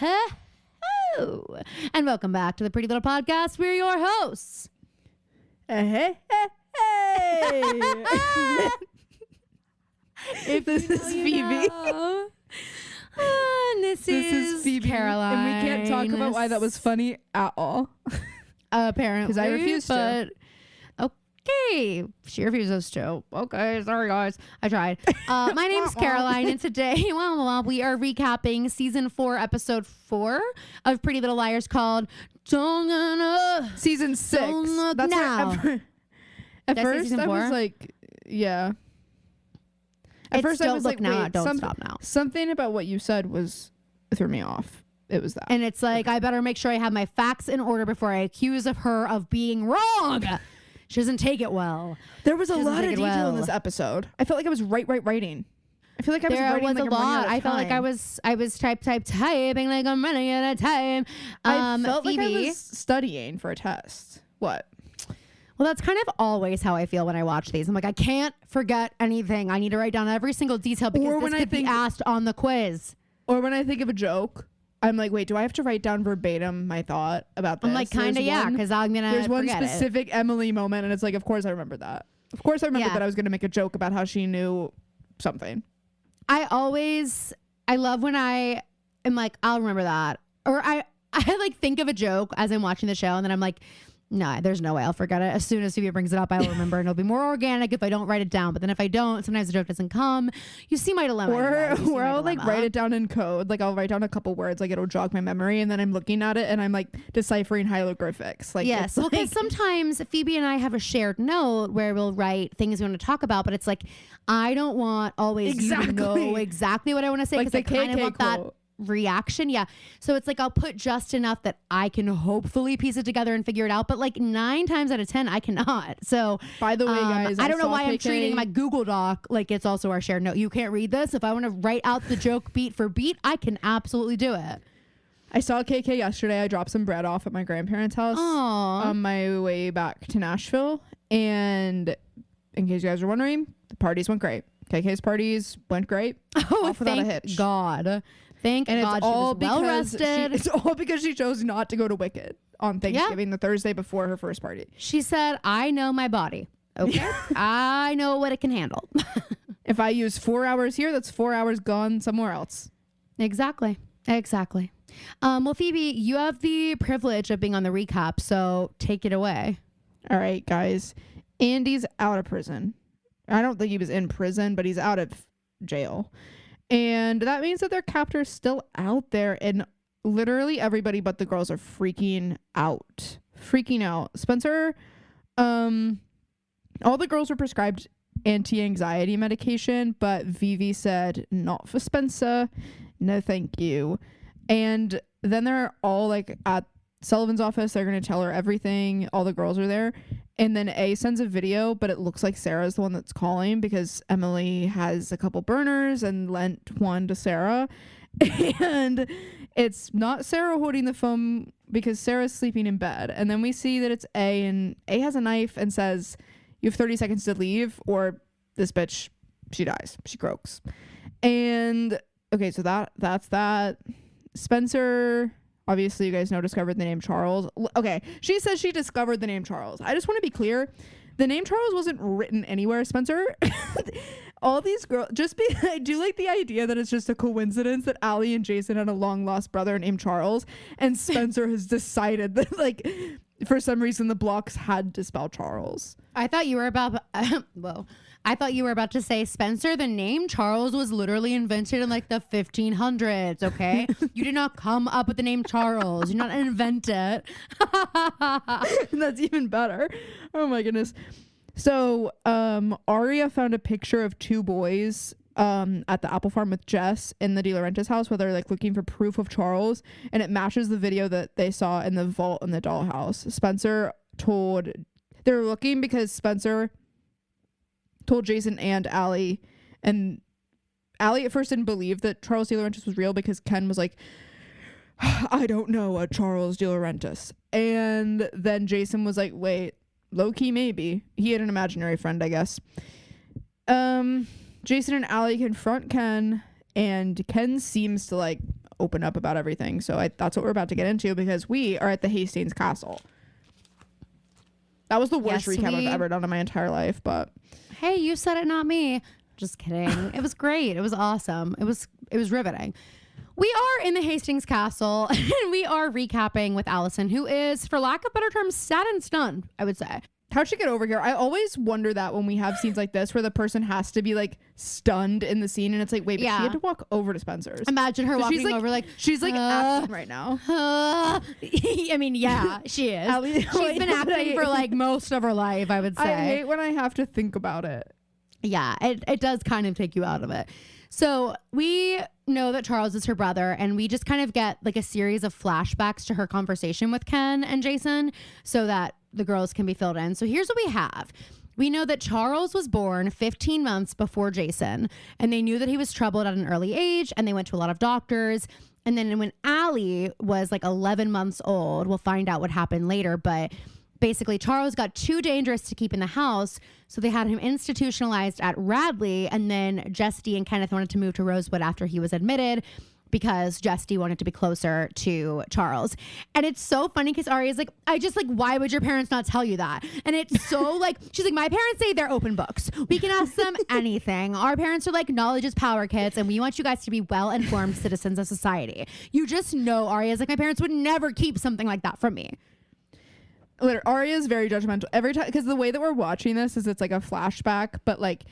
Hello, and welcome back to the Pretty Little Podcast. We're your hosts. Hey. If this is Phoebe. This is Phoebe. Caroline. And we can't talk about why that was funny at all. Apparently. Because I refused to. Okay. She refuses to. Okay. Sorry, guys. I tried. My name's Caroline, and today we are recapping season 4, episode 4 of Pretty Little Liars called Season 6. That's now. At first, I was like, yeah. At first, I was like, now, wait, don't stop now. Something about what you said threw me off. It was that. And it's like, I better make sure I have my facts in order before I accuse of her of being wrong. She doesn't take it well. There was a lot of detail in this episode. I felt like I was writing. I feel like I was writing like a lot. I felt like I was typing like I'm running out of time. I felt Phoebe, like I was studying for a test. What? Well, that's kind of always how I feel when I watch these. I'm like, I can't forget anything. I need to write down every single detail because this could be asked on the quiz. Or when I think of a joke, I'm like, wait, do I have to write down verbatim my thought about this? I'm like, kind of, yeah, because I'm going to There's one specific Emily moment, and it's like, of course I remember that. Of course I remember that I was going to make a joke about how she knew something. I love when I am like, I'll remember that. Or I like think of a joke as I'm watching the show, and then I'm like, no, there's no way I'll forget it. As soon as Phoebe brings it up, I will remember, and it'll be more organic if I don't write it down. But then if I don't, sometimes the joke doesn't come. You see my dilemma. Or I'll like write it down in code. Like I'll write down a couple words, like it'll jog my memory, and then I'm looking at it and I'm like deciphering hieroglyphics. Like yes, well, because sometimes Phoebe and I have a shared note where we'll write things we want to talk about, but it's like I don't want always you to know exactly what I want to say because I kind of want that reaction. Yeah. So it's like I'll put just enough that I can hopefully piece it together and figure it out. But like 9 times out of 10, I cannot. So by the way, guys, I don't know why I'm treating my Google Doc like it's also our shared note. You can't read this. If I want to write out the joke beat for beat, I can absolutely do it. I saw KK yesterday. I dropped some bread off at my grandparents' house on my way back to Nashville. And in case you guys are wondering, the parties went great. KK's parties went great. Oh, thank God. Thank God it's all she was well rested. It's all because she chose not to go to Wicked on Thanksgiving, the Thursday before her first party. She said, I know my body. Okay. I know what it can handle. If I use 4 hours here, that's 4 hours gone somewhere else. Exactly. Well, Phoebe, you have the privilege of being on the recap, so take it away. All right, guys. Andy's out of prison. I don't think he was in prison, but he's out of jail. And that means that their captor's still out there, and literally everybody but the girls are freaking out. Spencer, all the girls were prescribed anti-anxiety medication, but Vivi said, not for Spencer. No, thank you. And then they're all like at Sullivan's office. They're going to tell her everything. All the girls are there. And then A sends a video, but it looks like Sarah's the one that's calling because Emily has a couple burners and lent one to Sarah. And it's not Sarah holding the phone because Sarah's sleeping in bed. And then we see that it's A, and A has a knife and says, you have 30 seconds to leave or this bitch, she dies. She croaks. And okay, so that's that. Spencer... Obviously, you guys know, discovered the name Charles. Okay, she says she discovered the name Charles. I just want to be clear. The name Charles wasn't written anywhere, Spencer. All these girls, I do like the idea that it's just a coincidence that Allie and Jason had a long-lost brother named Charles, and Spencer has decided that, like, for some reason, the blocks had to spell Charles. I thought you were about... I thought you were about to say, Spencer, the name Charles was literally invented in like the 1500s, okay? You did not come up with the name Charles. You did not invent it. That's even better. Oh my goodness. So Aria found a picture of 2 boys at the apple farm with Jess in the De Laurentiis house where they're like looking for proof of Charles, and it matches the video that they saw in the vault in the dollhouse. They were looking because Spencer told Jason and Allie, and Allie at first didn't believe that Charles De Laurentiis was real because Ken was like, I don't know a Charles De Laurentiis. And then Jason was like, wait, low-key maybe. He had an imaginary friend, I guess. Jason and Allie confront Ken, and Ken seems to like open up about everything. So that's what we're about to get into, because we are at the Hastings Castle. That was the worst recap I've ever done in my entire life, but hey, you said it, not me. Just kidding. It was great. It was awesome. It was riveting. We are in the Hastings Castle and we are recapping with Allison, who is, for lack of better terms, sad and stunned, I would say. How'd she get over here? I always wonder that when we have scenes like this where the person has to be like stunned in the scene, and it's like, wait, but she had to walk over to Spencer's. Imagine her walking over like she's like acting right now. I mean, yeah, she is. She's been acting for like most of her life, I would say. I hate when I have to think about it. Yeah, it does kind of take you out of it. So we know that Charles is her brother, and we just kind of get like a series of flashbacks to her conversation with Ken and Jason so that the girls can be filled in. So here's what we have. We know that Charles was born 15 months before Jason, and they knew that he was troubled at an early age, and they went to a lot of doctors. And then when Allie was like 11 months old, we'll find out what happened later, but basically Charles got too dangerous to keep in the house, so they had him institutionalized at Radley, and then Jesty and Kenneth wanted to move to Rosewood after he was admitted, because Jesty wanted to be closer to Charles. And it's so funny because Aria's like, why would your parents not tell you that? And it's so like, she's like, my parents say they're open books. We can ask them anything. Our parents are like, knowledge is power, kids, and we want you guys to be well-informed citizens of society. You just know Aria's like, my parents would never keep something like that from me. Literally, Aria is very judgmental every time, because the way that we're watching this is it's like a flashback, but like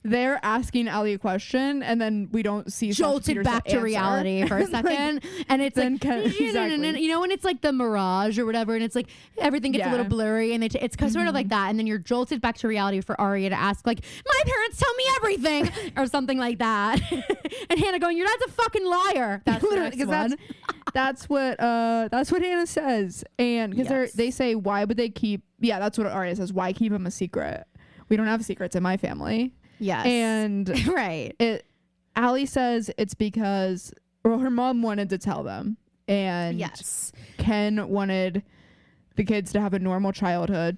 they're asking Allie a question and then we don't see jolted back to reality for a second, and it's like exactly. You know, when it's like the mirage or whatever, and it's like everything gets a little blurry, and it's sort of like that, and then you're jolted back to reality for Aria to ask like, my parents tell me everything or something like that. And Hannah going, your dad's a fucking liar. That's literally, that's what Hannah says. And because they say, why would they keep, that's what Aria says, why keep him a secret? We don't have secrets in my family. Yes. And right. Allie says it's because, well, her mom wanted to tell them, and Ken wanted the kids to have a normal childhood.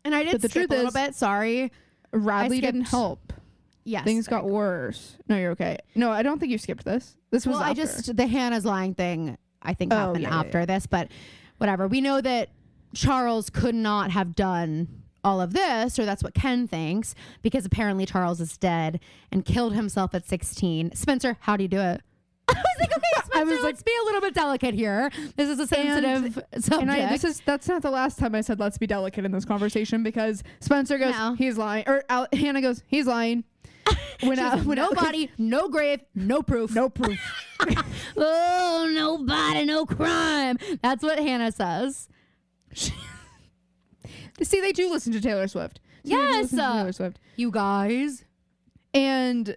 And I did skip a little bit, sorry. Radley didn't help. Yes. Things got worse. No, you're okay. No, I don't think you skipped this. This was after. The Hannah's lying thing I think happened after this, but whatever. We know that Charles could not have done all of this, or that's what Ken thinks, because apparently Charles is dead and killed himself at 16. Spencer, how do you do it? I was like, okay, Spencer, let's be a little bit delicate here. This is a sensitive subject. And that's not the last time I said let's be delicate in this conversation, because Spencer goes, he's lying, or Hannah goes, he's lying. No body, no grave, no proof. No proof. Oh, no body, no crime. That's what Hannah says. See, they do listen to Taylor Swift. Yes. You guys. And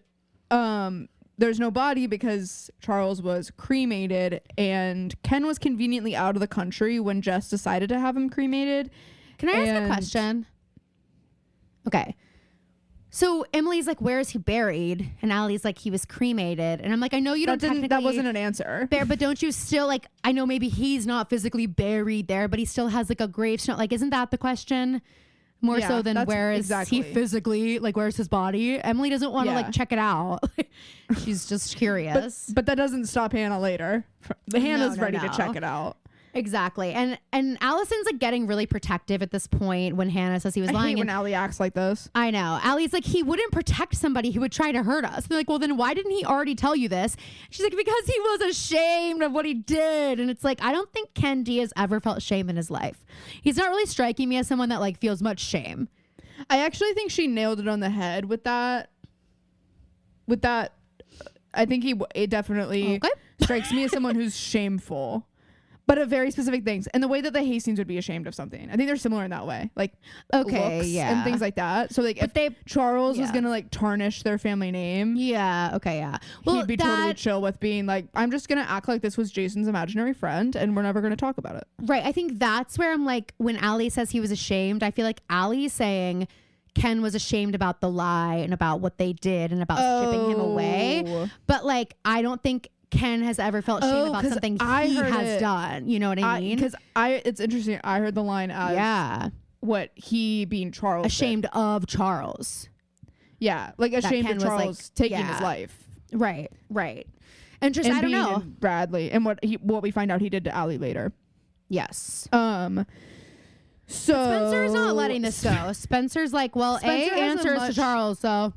there's no body because Charles was cremated, and Ken was conveniently out of the country when Jess decided to have him cremated. Can I ask a question? Okay. So Emily's like, where is he buried? And Allie's like, he was cremated. And I'm like, I know you don't technically... That wasn't an answer. But don't you still, like, I know maybe he's not physically buried there, but he still has like a gravestone. Like, isn't that the question? More so than where is he physically, like, where's his body? Emily doesn't want to like check it out. She's just curious. But that doesn't stop Hannah later. Hannah's ready to check it out. Exactly. And Allison's like getting really protective at this point when Hannah says he was lying. I hate when Allie acts like this. I know. Allie's like, he wouldn't protect somebody who would try to hurt us. They're like, well, then why didn't he already tell you this? She's like, because he was ashamed of what he did. And it's like, I don't think Ken D has ever felt shame in his life. He's not really striking me as someone that like feels much shame. I actually think she nailed it on the head with that. I think it definitely strikes me as someone who's shameful. But of very specific things, and the way that the Hastings would be ashamed of something. I think they're similar in that way, like looks and things like that. So like, if Charles was gonna like tarnish their family name, well, he'd be totally chill with being like, I'm just gonna act like this was Jason's imaginary friend, and we're never gonna talk about it. Right. I think that's where I'm like, when Allie says he was ashamed, I feel like Allie's saying Ken was ashamed about the lie and about what they did and about shipping him away. But like, I don't think Ken has ever felt shame about something he has done. You know what I mean? Because it's interesting. I heard the line as what he being Charles ashamed of Charles. Yeah, like ashamed of Charles taking his life. Right. Interesting. I don't know. Bradley and what we find out he did to Allie later. Yes. So Spencer's not letting this go. Spencer's like, well, Spencer answers to Charles, so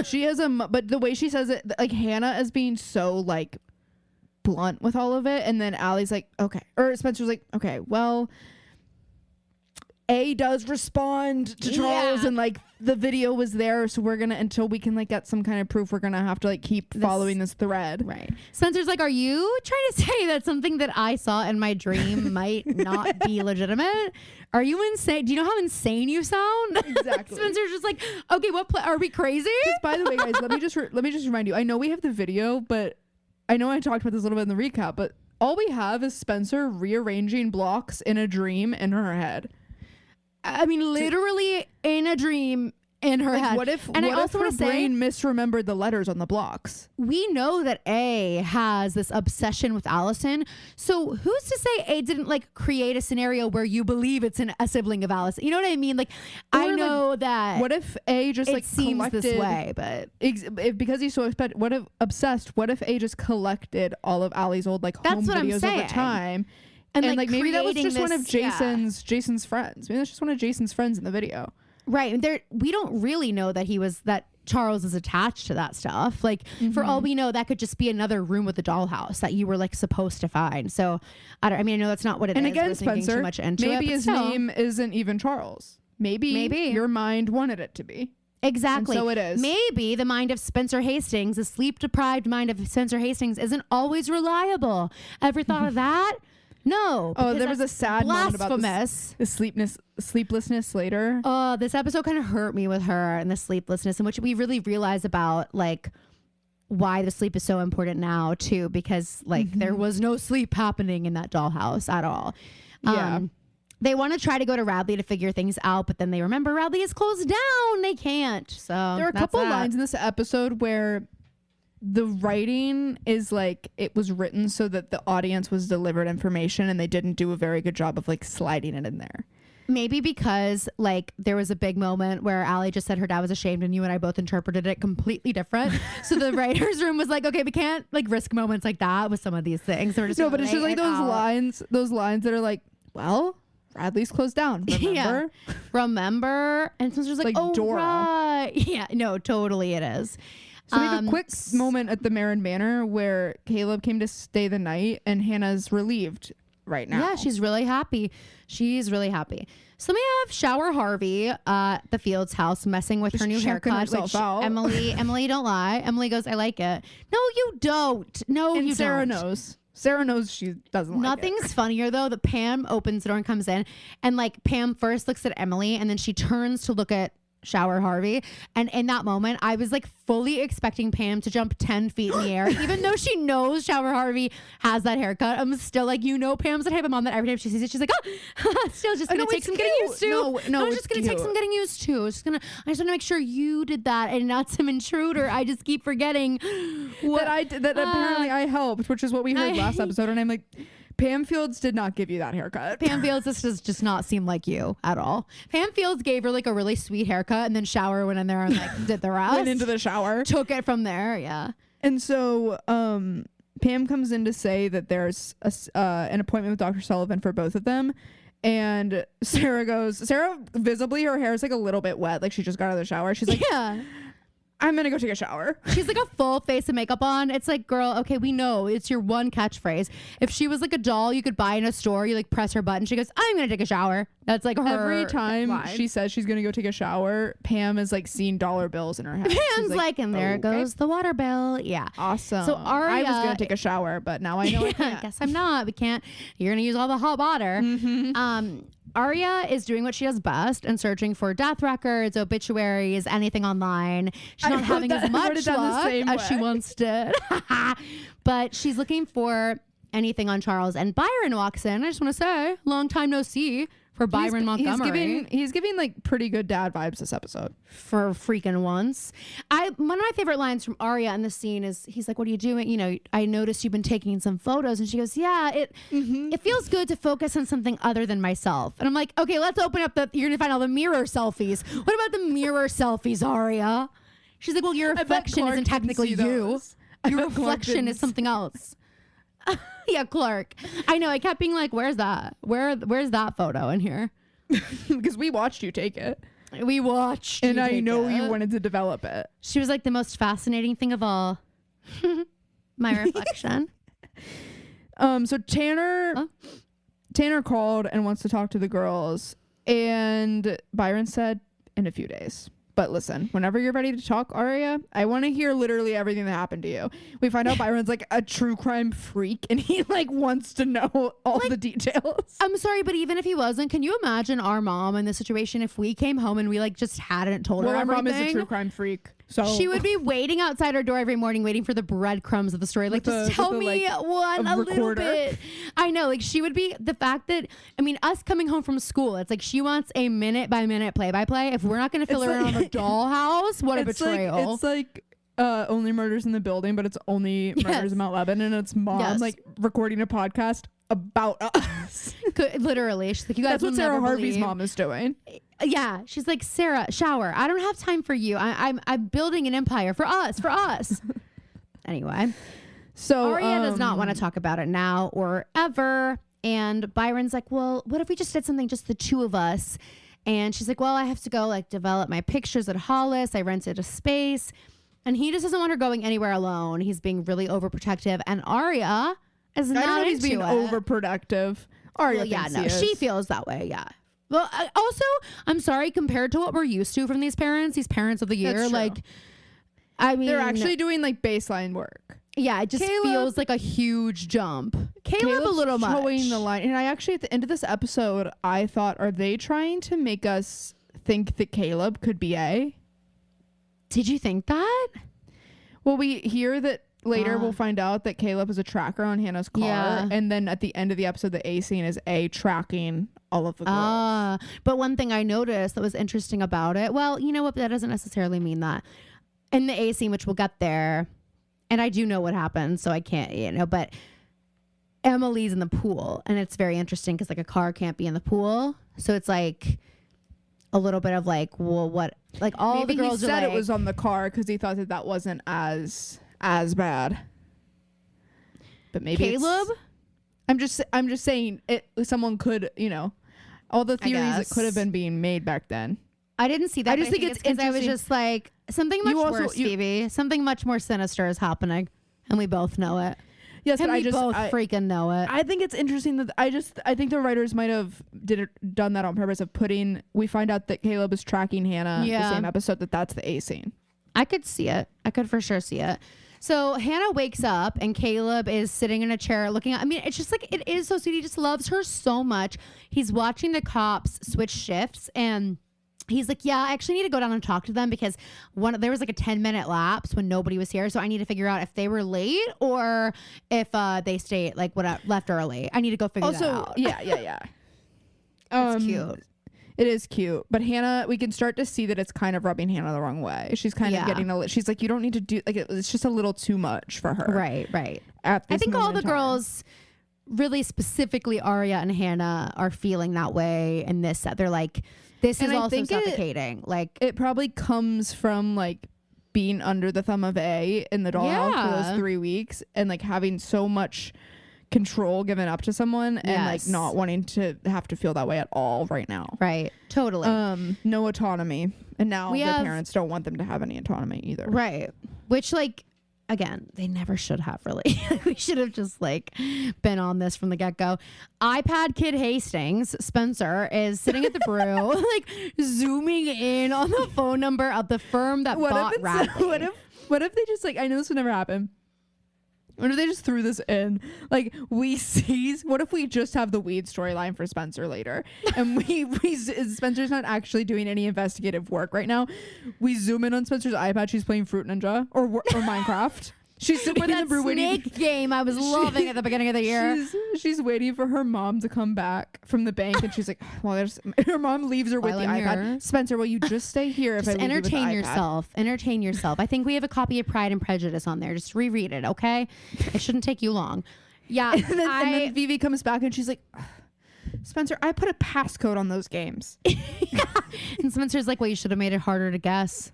she has but the way she says it, like Hannah is being so like blunt with all of it, and then Allie's like, okay, or Spencer's like, okay, well, A does respond to Charles, and like the video was there, so we're gonna, until we can like get some kind of proof, we're gonna have to like keep following this thread. Right. Spencer's like, are you trying to say that something that I saw in my dream might not be legitimate? Are you insane? Do you know how insane you sound? Exactly. Spencer's just like, okay, are we crazy? By the way, guys, let me just remind you. I know we have the video, but I know I talked about this a little bit in the recap, but all we have is Spencer rearranging blocks in a dream in her head. I mean, literally in a dream in her head. What if, and what I also if her brain misremembered the letters on the blocks? We know that A has this obsession with Allison. So who's to say A didn't like create a scenario where you believe it's a sibling of Allison? You know what I mean? Like, or I know that. What if A just like seems this way, but because he's so obsessed? What if A just collected all of Allie's old like home videos over time? And like maybe that was just one of Jason's friends. Maybe that's just one of Jason's friends in the video. Right. We don't really know that Charles is attached to that stuff. Like, for all we know, that could just be another room with a dollhouse that you were like supposed to find. So I know that's not what it is. And again, Spencer, too much into maybe his name isn't even Charles. Maybe your mind wanted it to be. Exactly. And so it is. Maybe the mind of Spencer Hastings, the sleep-deprived mind of Spencer Hastings, isn't always reliable. Ever thought of that? No. Oh, there was a sad moment about the sleeplessness later. Oh, this episode kind of hurt me with her and the sleeplessness, in which we really realize about like why the sleep is so important now too, because like there was no sleep happening in that dollhouse at all. Yeah. They want to try to go to Radley to figure things out, but then they remember Radley is closed down. They can't. So there are a couple lines in this episode where the writing is like it was written so that the audience was delivered information, and they didn't do a very good job of like sliding it in there. Maybe because like there was a big moment where Allie just said her dad was ashamed, and you and I both interpreted it completely different. So the writer's room was like, okay, we can't like risk moments like that with some of these things. So we're just but it's just like those lines that are like, well, Radley's closed down. Remember? Yeah. Remember? And someone's just like, oh, Dora. Right. Yeah, no, totally it is. So we have a quick moment at the Marin Manor where Caleb came to stay the night, and Hannah's relieved right now. Yeah, she's really happy. She's really happy. So we have Shower Harvey at the Fields house messing with her new haircut, which Emily don't lie. Emily goes, I like it. No, you don't. No, and you Sarah don't. knows. Sarah knows she doesn't like it. Nothing's funnier though that Pam opens the door and comes in, and like Pam first looks at Emily and then she turns to look at Shower Harvey, and in that moment I was like fully expecting Pam to jump 10 feet in the air. Even though she knows Shower Harvey has that haircut, I'm still like, Pam's the type of mom that every time she sees it she's like, oh, still just gonna take some getting used to. No, it's just gonna take some getting used to. I just want to make sure you did that and not some intruder. I just keep forgetting that apparently I helped, which is what we heard last episode, and I'm like, Pam Fields did not give you that haircut. Pam Fields, this does just not seem like you at all. Pam Fields gave her like a really sweet haircut, and then Shower went in there and like did the rest. Went into the shower. Took it from there, yeah. And so Pam comes in to say that there's an appointment with Dr. Sullivan for both of them. And Sarah visibly, her hair is like a little bit wet. Like she just got out of the shower. She's like, yeah, I'm gonna go take a shower. She's like a full face of makeup on. It's like, girl, okay, we know it's your one catchphrase. If she was like a doll you could buy in a store, you like press her button, she goes, I'm gonna take a shower. That's like her. Every time line. She says she's gonna go take a shower, Pam is like seeing dollar bills in her head. Pam's like, and there goes the water bill. Yeah, awesome. So Aria, I was gonna take a shower, but now I know I can't. I guess I'm not. We can't. You're gonna use all the hot water. Aria is doing what she does best and searching for death records, obituaries, anything online. She's not having as much luck as she once did. But she's looking for anything on Charles. And Byron walks in. I just want to say, long time no see for Byron Montgomery. He's giving like pretty good dad vibes this episode. For freaking once. One of my favorite lines from Aria in the scene is, he's like, what are you doing? You know, I noticed you've been taking some photos. And she goes, yeah, it feels good to focus on something other than myself. And I'm like, okay, let's open up you're going to find all the mirror selfies. What about the mirror selfies, Aria? She's like, well, your affection isn't technically you. Your reflection is something else. Yeah, Clark. I know. I kept being like, where's that? Where's that photo in here? Because we watched you take it. We watched. And I know you wanted to develop it. She was like the most fascinating thing of all. My reflection. So Tanner called and wants to talk to the girls. And Byron said in a few days. But listen, whenever you're ready to talk, Aria, I want to hear literally everything that happened to you. We find out Byron's like a true crime freak and he like wants to know all the details. I'm sorry, but even if he wasn't, can you imagine our mom in this situation if we came home and we like just hadn't told her everything? Our mom is a true crime freak. So she would be waiting outside our door every morning waiting for the breadcrumbs of the story. Like, just tell me a little bit. I know. Like, she would be the fact that, I mean, us coming home from school, it's like she wants a minute by minute play by play. If we're not going to fill her in on the dollhouse, what a betrayal. It's like Only Murders in the Building, but it's Only Murders in Mount Lebanon. And it's mom like recording a podcast about us. Literally. She's like, you guys That's what Sarah Harvey's mom is doing. Yeah, she's like, Sarah, shower. I don't have time for you. I'm building an empire for us. Anyway, so Aria does not want to talk about it now or ever. And Byron's like, well, what if we just did something just the two of us? And she's like, well, I have to go like develop my pictures at Hollis. I rented a space, and he just doesn't want her going anywhere alone. He's being really overprotective, and Aria is not into it. I don't know if he's being overproductive. Aria, she feels that way. Yeah. Well, also, I'm sorry, compared to what we're used to from these parents of the year, like, I mean, they're actually doing like baseline work. Yeah, it just feels like a huge jump. Caleb's a little much. Showing the line. And I actually, at the end of this episode, I thought, are they trying to make us think that Caleb could be A? Did you think that? Well, we hear that later we'll find out that Caleb is a tracker on Hannah's car. Yeah. And then at the end of the episode, the A scene is A tracking all of the girls. But one thing I noticed that was interesting about it, well, you know what? That doesn't necessarily mean that. In the A scene, which we'll get there, and I do know what happened, so I can't, but Emily's in the pool, and it's very interesting because like a car can't be in the pool. So it's like a little bit of like, well, what, like all maybe the girls he said like, it was on the car because he thought that wasn't as bad. But maybe Caleb? I'm just saying someone could, all the theories that could have been being made back then. I didn't see that. I just think it's interesting. I was just like, something much worse, Phoebe. Something much more sinister is happening, and we both know it. Yes, and but we both freaking know it. I think it's interesting that I think the writers might have done that on purpose of putting. We find out that Caleb is tracking Hannah the same episode. That's the A scene. I could see it. I could for sure see it. So Hannah wakes up and Caleb is sitting in a chair looking at, I mean, it's just like, it is so sweet. He just loves her so much. He's watching the cops switch shifts and he's like, yeah, I actually need to go down and talk to them because there was like a 10-minute lapse when nobody was here. So I need to figure out if they were late or if they stayed, like, left early. I need to go figure that out. Yeah. It's cute. It is cute. But Hannah, we can start to see that it's kind of rubbing Hannah the wrong way. She's kind of getting she's like, you don't need to do, like, it's just a little too much for her. Right. I think all the girls, really specifically Aria and Hannah, are feeling that way in this set. They're like, this is also suffocating. Like, it probably comes from like being under the thumb of A in the dollhouse for those 3 weeks and like having so much control given up to someone and like not wanting to have to feel that way at all right now. Right. Totally. No autonomy. And now the parents don't want them to have any autonomy either. Right. Which, like, again, they never should have, really. We should have just like been on this from the get-go. iPad Kid Hastings, Spencer, is sitting at the brew, like zooming in on the phone number of the firm that bought Radley. What if they just like, I know this would never happen. What if they just threw this in? Like, what if we just have the weed storyline for Spencer later? And Spencer's not actually doing any investigative work right now. We zoom in on Spencer's iPad. She's playing Fruit Ninja or Minecraft. She's sitting in the brew waiting. Game I was loving at the beginning of the year. She's waiting for her mom to come back from the bank, and she's like, "Well, her mom leaves her with the iPad." Spencer, will you just stay here? Just entertain yourself. Entertain yourself. I think we have a copy of Pride and Prejudice on there. Just reread it, okay? It shouldn't take you long. Yeah. And then Vivi comes back, and she's like, Spencer, I put a passcode on those games. And Spencer's like, well, you should have made it harder to guess.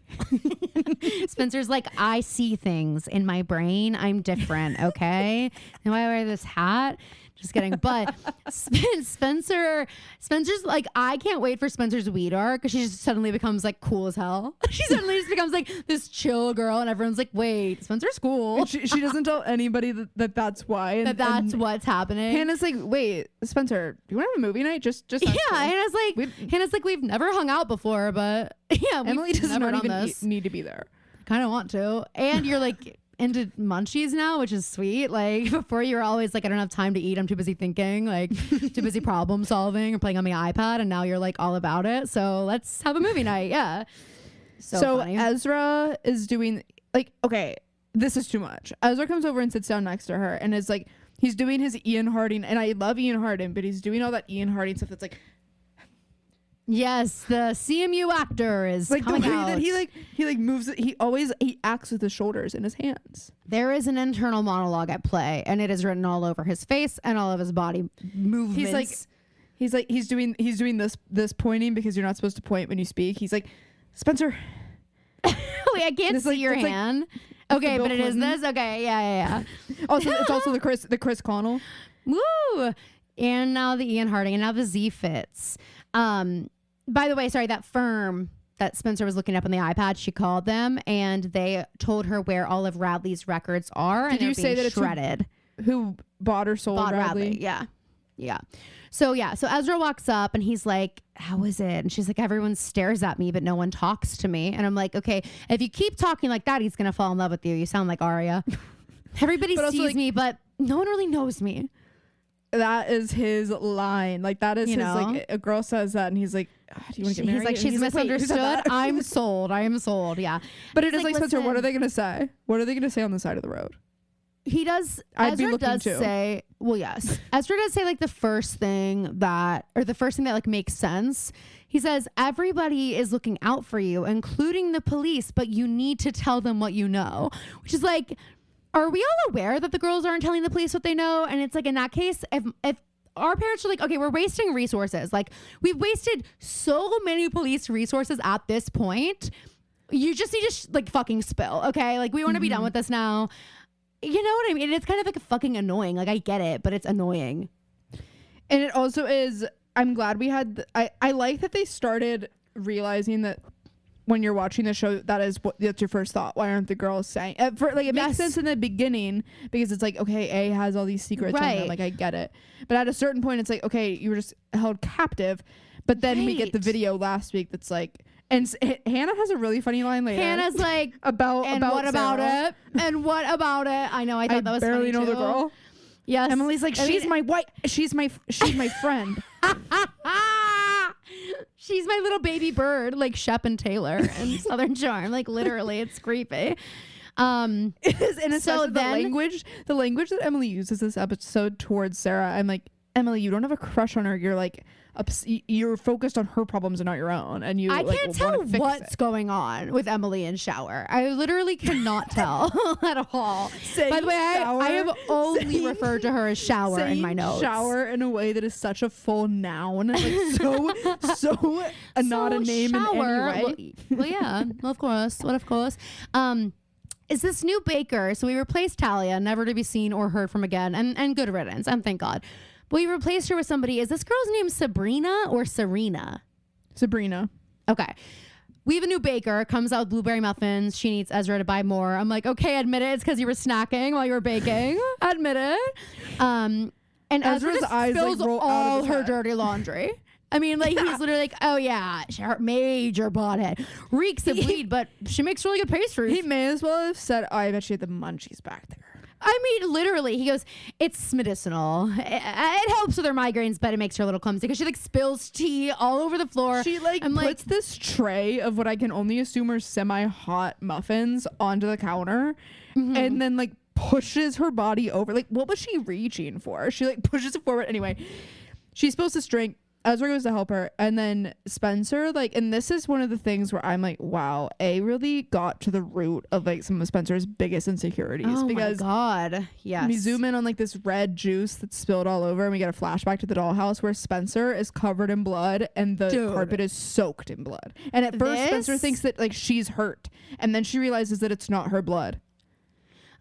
Spencer's like, I see things in my brain. I'm different. Okay. And why I wear this hat? Just kidding. But Spencer's like, I can't wait for Spencer's weed arc, because she just suddenly becomes like cool as hell. She suddenly just becomes like this chill girl, and everyone's like, wait, Spencer's cool. She doesn't tell anybody that's why. And, that's what's happening. Hannah's like, wait, Spencer, do you want to have a movie night? Just yeah. Hannah's like, we've never hung out before, but yeah, Emily does not even need to be there. Kind of want to. And you're like into munchies now, which is sweet. Like before you were always like, I don't have time to eat, I'm too busy thinking, like too busy problem solving or playing on my iPad, and now you're like all about it, so let's have a movie night. Yeah. So funny. Ezra is doing like, okay, this is too much. Ezra comes over and sits down next to her and is like, he's doing his Ian Harding, and I love Ian Harding, but he's doing all that Ian Harding stuff that's like, yes, the CMU actor is like coming the way out. that he moves it. He acts with his shoulders and his hands. There is an internal monologue at play, and it is written all over his face and all of his body movements. He's doing this pointing, because you're not supposed to point when you speak. He's like, Spencer. Wait, I can't see your hand. Okay, but it is this. Okay, yeah. Also, it's also the Chris Connell. Woo! And now the Ian Harding, and now the Z Fits. By the way, sorry, that firm that Spencer was looking up on the iPad, she called them, and they told her where all of Radley's records are. Did and you say that it's shredded? Who bought or sold Radley? Yeah. So Ezra walks up and he's like, how is it? And she's like, everyone stares at me, but no one talks to me. And I'm like, okay, if you keep talking like that, he's going to fall in love with you. You sound like Aria. Everybody sees me, but no one really knows me. That is his line. Like, that is like, a girl says that and he's like, do you want to get married? He's like, she's misunderstood. I'm sold. I am sold. Yeah. But it is like, Spencer, what are they going to say? What are they going to say on the side of the road? He does. Ezra does say, well, yes. Ezra does say like the first thing that like makes sense. He says, everybody is looking out for you, including the police, but you need to tell them what you know, which is like, are we all aware that the girls aren't telling the police what they know? And it's like, in that case, if our parents are like, okay, we're wasting resources. Like, we've wasted so many police resources at this point. You just need to like fucking spill. Okay. Like, we want to be done with this now. You know what I mean? It's kind of like fucking annoying. Like, I get it, but it's annoying. And it also is, I'm glad we had, I like that they started realizing that when you're watching the show, that's your first thought. Why aren't the girls saying it makes sense in the beginning, because it's like, okay, A has all these secrets, right? Like, I get it. But at a certain point, it's like, okay, you were just held captive. But then we get the video last week that's like, and Hannah has a really funny line later. Hannah's like, about what about Sarah. it? And what about it? I know. I thought that was barely funny know too. the girl. Yes. Emily's like, she's my friend. She's my little baby bird, like Shep and Taylor and Southern Charm. Like, literally, it's creepy. It is, and so the language that Emily uses this episode towards Sarah, I'm like, Emily, you don't have a crush on her. You're like, you're focused on her problems and not your own. And I can't tell what's going on with Emily in shower. I literally cannot tell at all. By the way, I have only referred to her as shower in my notes. Shower in a way that is such a full noun, like so not a name shower, in any way. Well, yeah, well, of course. What of course? Is this new baker? So we replaced Talia, never to be seen or heard from again, and good riddance, and thank God. But we replaced her with somebody. Is this girl's name Sabrina or Serena? Sabrina. Okay. We have a new baker. Comes out with blueberry muffins. She needs Ezra to buy more. I'm like, okay, admit it. It's because you were snacking while you were baking. Admit it. And Ezra's eyes spills like, all her dirty laundry. I mean, like, he's literally like, oh, yeah, her major butthead. Reeks of weed, but she makes really good pastries. He may as well have said, oh, I bet she had the munchies back there. I mean, literally, he goes, it's medicinal. It helps with her migraines, but it makes her a little clumsy because she like spills tea all over the floor. She puts this tray of what I can only assume are semi-hot muffins onto the counter, and then like pushes her body over. Like, what was she reaching for? She like pushes it forward. Anyway, she spills this drink. Ezra goes to help her, and then Spencer, like, and this is one of the things where I'm like, wow, A really got to the root of like some of Spencer's biggest insecurities. Oh because my God. Yes. we zoom in on like this red juice that's spilled all over, and we get a flashback to the dollhouse where Spencer is covered in blood and the carpet is soaked in blood. And at first Spencer thinks that like she's hurt, and then she realizes that it's not her blood.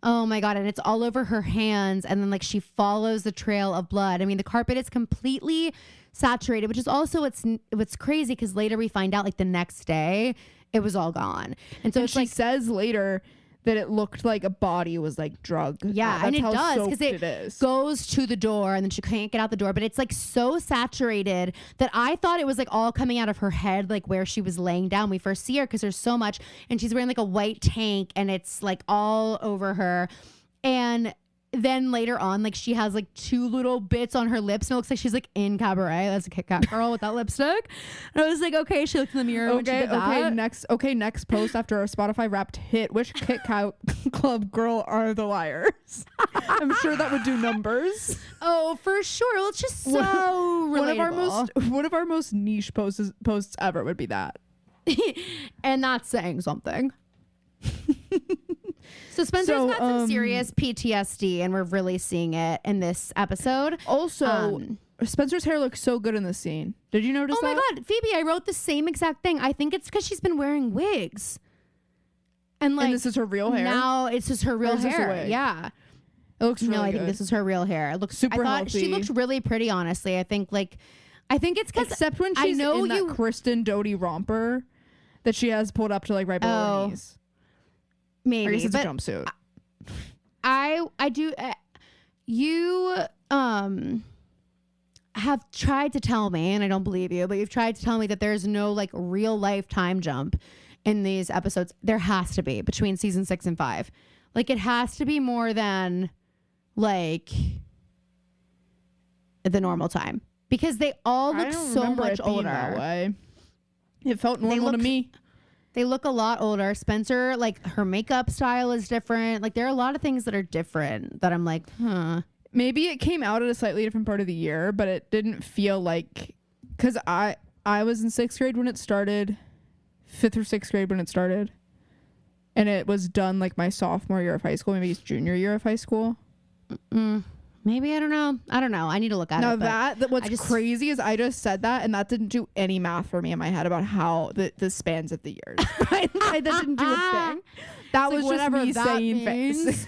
Oh my God. And it's all over her hands. And then like she follows the trail of blood. I mean, the carpet is completely saturated, which is also what's crazy, because later we find out like the next day it was all gone. And so she says later that it looked like a body was like drugged. Yeah, and it does, because it goes to the door and then she can't get out the door. But it's like so saturated that I thought it was like all coming out of her head, like where she was laying down. We first see her because there's so much, and she's wearing like a white tank and it's like all over her. And then later on, like she has like 2 little bits on her lips, and it looks like she's like in Cabaret. That's a Kit Kat girl with that lipstick. And I was like, okay, she looked in the mirror. Next post after our Spotify Wrapped hit. Which Kit Kat Club girl are the liars? I'm sure that would do numbers. Oh, for sure. Well, it's just so relatable. One of our most niche posts ever would be that. And that's saying something. So Spencer's got some serious PTSD, and we're really seeing it in this episode. Also, Spencer's hair looks so good in this scene. Did you notice that? Oh my God, Phoebe, I wrote the same exact thing. I think it's because she's been wearing wigs. And like, this is her real hair? Now it's just her real hair. Yeah. It looks really good. I think this is her real hair. It looks super healthy. She looked really pretty, honestly. I think it's because, except when she's in that Kristen Doty romper that she has pulled up to like right below her knees. Maybe. I guess it's a jumpsuit. I do. You have tried to tell me, and I don't believe you, but you've tried to tell me that there's no like real life time jump in these episodes. There has to be between season 6 and 5. Like it has to be more than like the normal time, because they all look so much older. That way. It felt normal to me. They look a lot older. Spencer, like her makeup style is different. Like there are a lot of things that are different that I'm like, Maybe it came out at a slightly different part of the year, but it didn't feel like, because I was in 6th grade when it started, 5th or 6th grade when it started, and it was done like my sophomore year of high school, maybe it's junior year of high school. Maybe, I don't know. I need to look at it. Now what's crazy is I just said that, and that didn't do any math for me in my head about how the spans of the years. That didn't do a thing. That was just me saying things.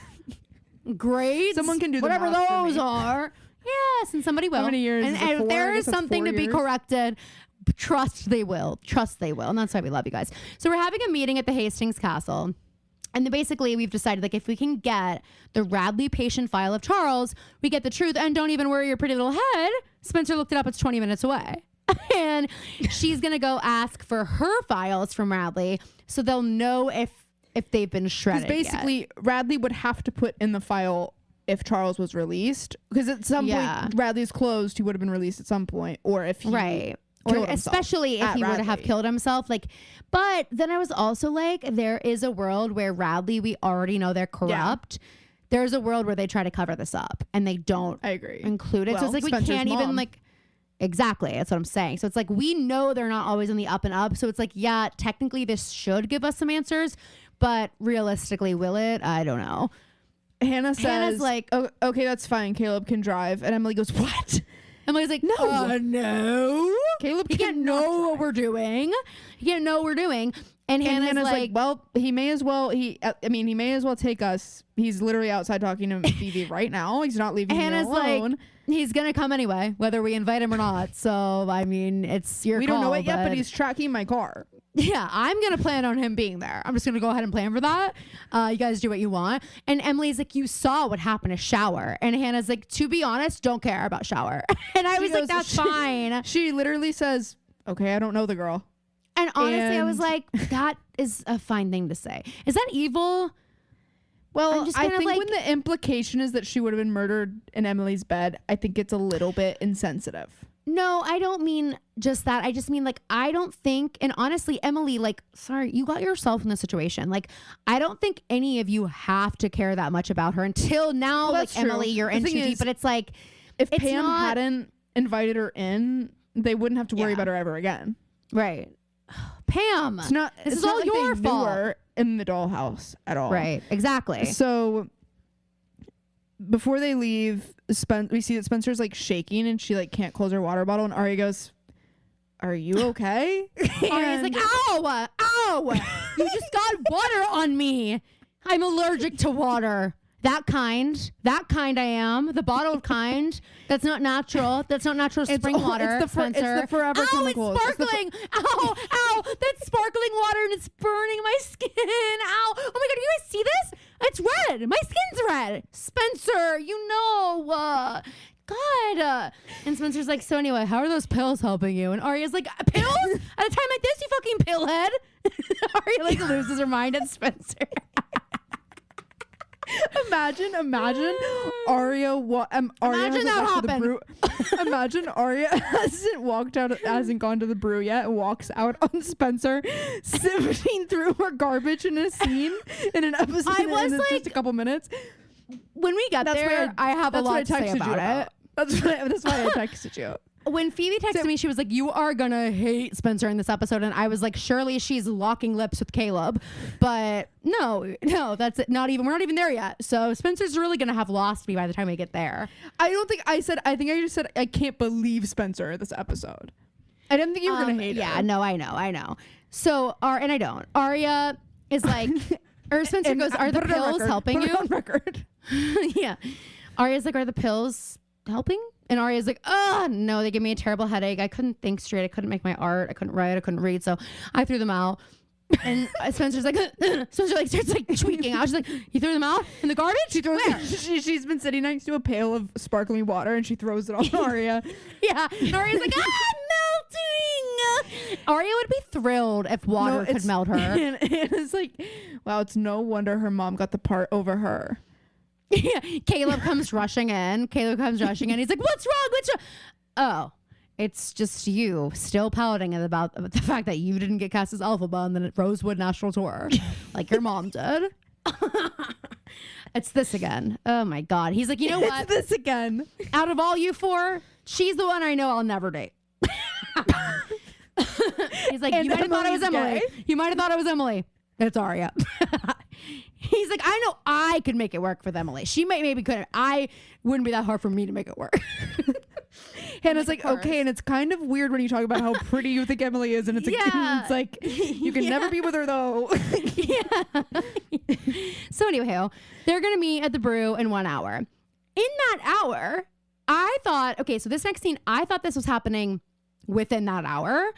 Great. Someone can do whatever those are. Yes, and somebody will. How many years? And if there is something to be corrected, trust they will. And that's why we love you guys. So we're having a meeting at the Hastings Castle. And basically, we've decided, like, if we can get the Radley patient file of Charles, we get the truth. And don't even worry your pretty little head. Spencer looked it up. It's 20 minutes away. And she's going to go ask for her files from Radley so they'll know if they've been shredded. Because basically, Radley would have to put in the file if Charles was released. Because at some point, Radley's closed. He would have been released at some point. Or if he... Right. Or especially if he were to have killed himself. Like, but then I was also like, there is a world where Radley, we already know they're corrupt. Yeah. There's a world where they try to cover this up and they don't include it. Well, so it's like Spencer's we can't even like, exactly. That's what I'm saying. So it's like, we know they're not always on the up and up. So it's like, yeah, technically this should give us some answers, but realistically, will it? I don't know. Hannah's like, oh, okay, that's fine. Caleb can drive. And Emily goes, what? Emily's like, no. Caleb can't know what we're doing. He can't know what we're doing. And Hannah's like, well, he may as well take us. He's literally outside talking to Phoebe right now. He's not leaving Hannah's alone. Like, he's going to come anyway, whether we invite him or not. So, I mean, it's your call. We don't know it yet, but he's tracking my car. Yeah, I'm going to plan on him being there. I'm just going to go ahead and plan for that. You guys do what you want. And Emily's like, you saw what happened to Shower. And Hannah's like, to be honest, don't care about Shower. And I was like, that's fine. She literally says, okay, I don't know the girl. And honestly, I was like, that is a fine thing to say. Is that evil? Well, I think when the implication is that she would have been murdered in Emily's bed, I think it's a little bit insensitive. No, I don't mean just that. I just mean, like, I don't think, and honestly, Emily, like, sorry, you got yourself in this situation. Like, I don't think any of you have to care that much about her until now. Well, like, true. Emily, you're in too deep, but it's like, if Pam hadn't invited her in, they wouldn't have to worry about her ever again. Right. Pam, this is all your fault. In the dollhouse at all. Right. Exactly. So before they leave, we see that Spencer's like shaking and she like can't close her water bottle, and Aria goes, "Are you okay?" Aria's like, ow, you just got water on me. I'm allergic to water. That kind I am. The bottled kind. That's not natural. That's not natural spring water, Spencer. It's the forever chemicals. It's sparkling. Ow. That's sparkling water and it's burning my skin. Ow. Oh my God, you guys see this? It's red. My skin's red. Spencer, you know. God. And Spencer's like, so anyway, how are those pills helping you? And Aria's like, pills? At a time like this, you fucking pillhead. Aria like loses her mind at Spencer. Imagine Aria imagine that happened. Imagine Aria hasn't gone to the brew yet and walks out on Spencer sifting through her garbage in a scene in an episode just a couple minutes. When we get there, I have a lot to say about it. That's why I texted you. When Phoebe texted me, she was like, "You are gonna hate Spencer in this episode," and I was like, "Surely she's locking lips with Caleb," but no, that's it. We're not even there yet. So Spencer's really gonna have lost me by the time we get there. I think I just said I can't believe Spencer this episode. I didn't think you were gonna hate her. Yeah, no, I know. So and I don't. Aria is like, or Spencer goes, "Are the pills helping you?" On record. Yeah. Aria's like, "Are the pills helping?" And Aria's like, "Oh, no, they give me a terrible headache. I couldn't think straight. I couldn't make my art. I couldn't write. I couldn't read. So I threw them out." And Spencer's like, Spencer like starts like tweaking out. She's like, "You threw them out in the garbage?" She's been sitting next to a pail of sparkling water and she throws it on Aria. Yeah. And Aria's like, melting. Aria would be thrilled if water could melt her. And it's like, wow, it's no wonder her mom got the part over her. Yeah. Caleb comes rushing in. He's like, "What's wrong? Oh, it's just you still pouting about the fact that you didn't get cast as Alphaba on the Rosewood National Tour like your mom did." It's this again. Oh my God. He's like, "You know what? It's this again. Out of all you four, she's the one I know I'll never date." He's like, "You might have thought it was Emily. You might have thought it was Emily. It's Aria." He's like, "I know I could make it work with Emily. She maybe couldn't. I wouldn't be that hard for me to make it work." Hannah's like, "Okay," and it's kind of weird when you talk about how pretty you think Emily is, and it's like you can never be with her though. Yeah. So anyway, they're gonna meet at the brew in 1 hour. In that hour, I thought, okay, so this next scene, I thought this was happening within that hour.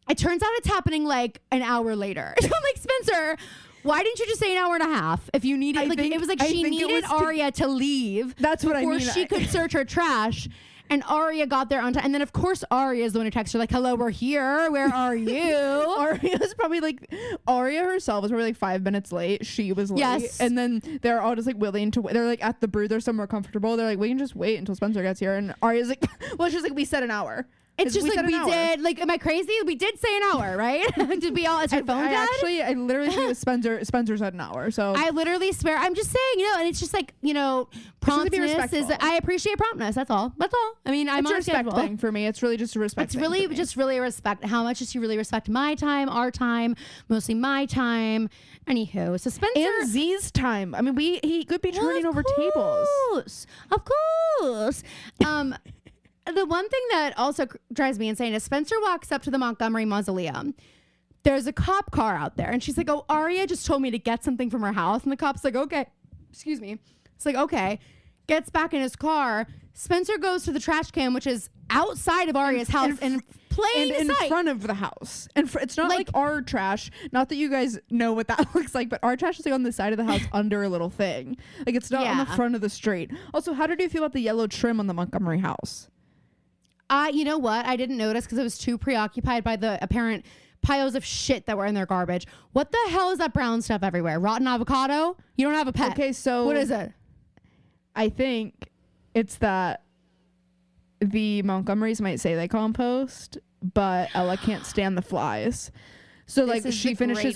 It turns out it's happening like an hour later. So I'm like, Spencer, why didn't you just say an hour and a half? If you needed, it was like she needed Aria to leave. That's what I mean. Before she could search her trash. And Aria got there on time. And then, of course, Aria is the one who texts her like, "Hello, we're here. Where are you?" Aria's probably like, Aria herself was probably like 5 minutes late. She was late. Yes. And then they're all just like willing to, they're like at the brew. They're somewhere comfortable. They're like, "We can just wait until Spencer gets here." And Aria's like, well, she's like, "We said an hour." It's just like we did. Like, am I crazy? We did say an hour, right? Did we all? Is your phone dead? I literally think it was Spencer said an hour. So I literally swear. I'm just saying, and it's just like, promptness is. I appreciate promptness. That's all. I mean, I'm on a respect thing for me. It's really just a respect. It's really just really a respect. How much does you really respect my time, our time, mostly my time? Anywho, so Spencer and Z's time. I mean, he could be turning over tables. Of course. The one thing that also drives me insane is Spencer walks up to the Montgomery Mausoleum. There's a cop car out there. And she's like, "Oh, Aria just told me to get something from her house." And the cop's like, "Okay." Excuse me. It's like, "Okay." Gets back in his car. Spencer goes to the trash can, which is outside of Aria's house in plain sight. In front of the house. And it's not like our trash. Not that you guys know what that looks like, but our trash is like on the side of the house under a little thing. Like it's not on the front of the street. Also, how did you feel about the yellow trim on the Montgomery house? You know what? I didn't notice because I was too preoccupied by the apparent piles of shit that were in their garbage. What the hell is that brown stuff everywhere? Rotten avocado? You don't have a pet. Okay, so what is it? I think it's that the Montgomerys might say they compost, but Ella can't stand the flies. So like she finishes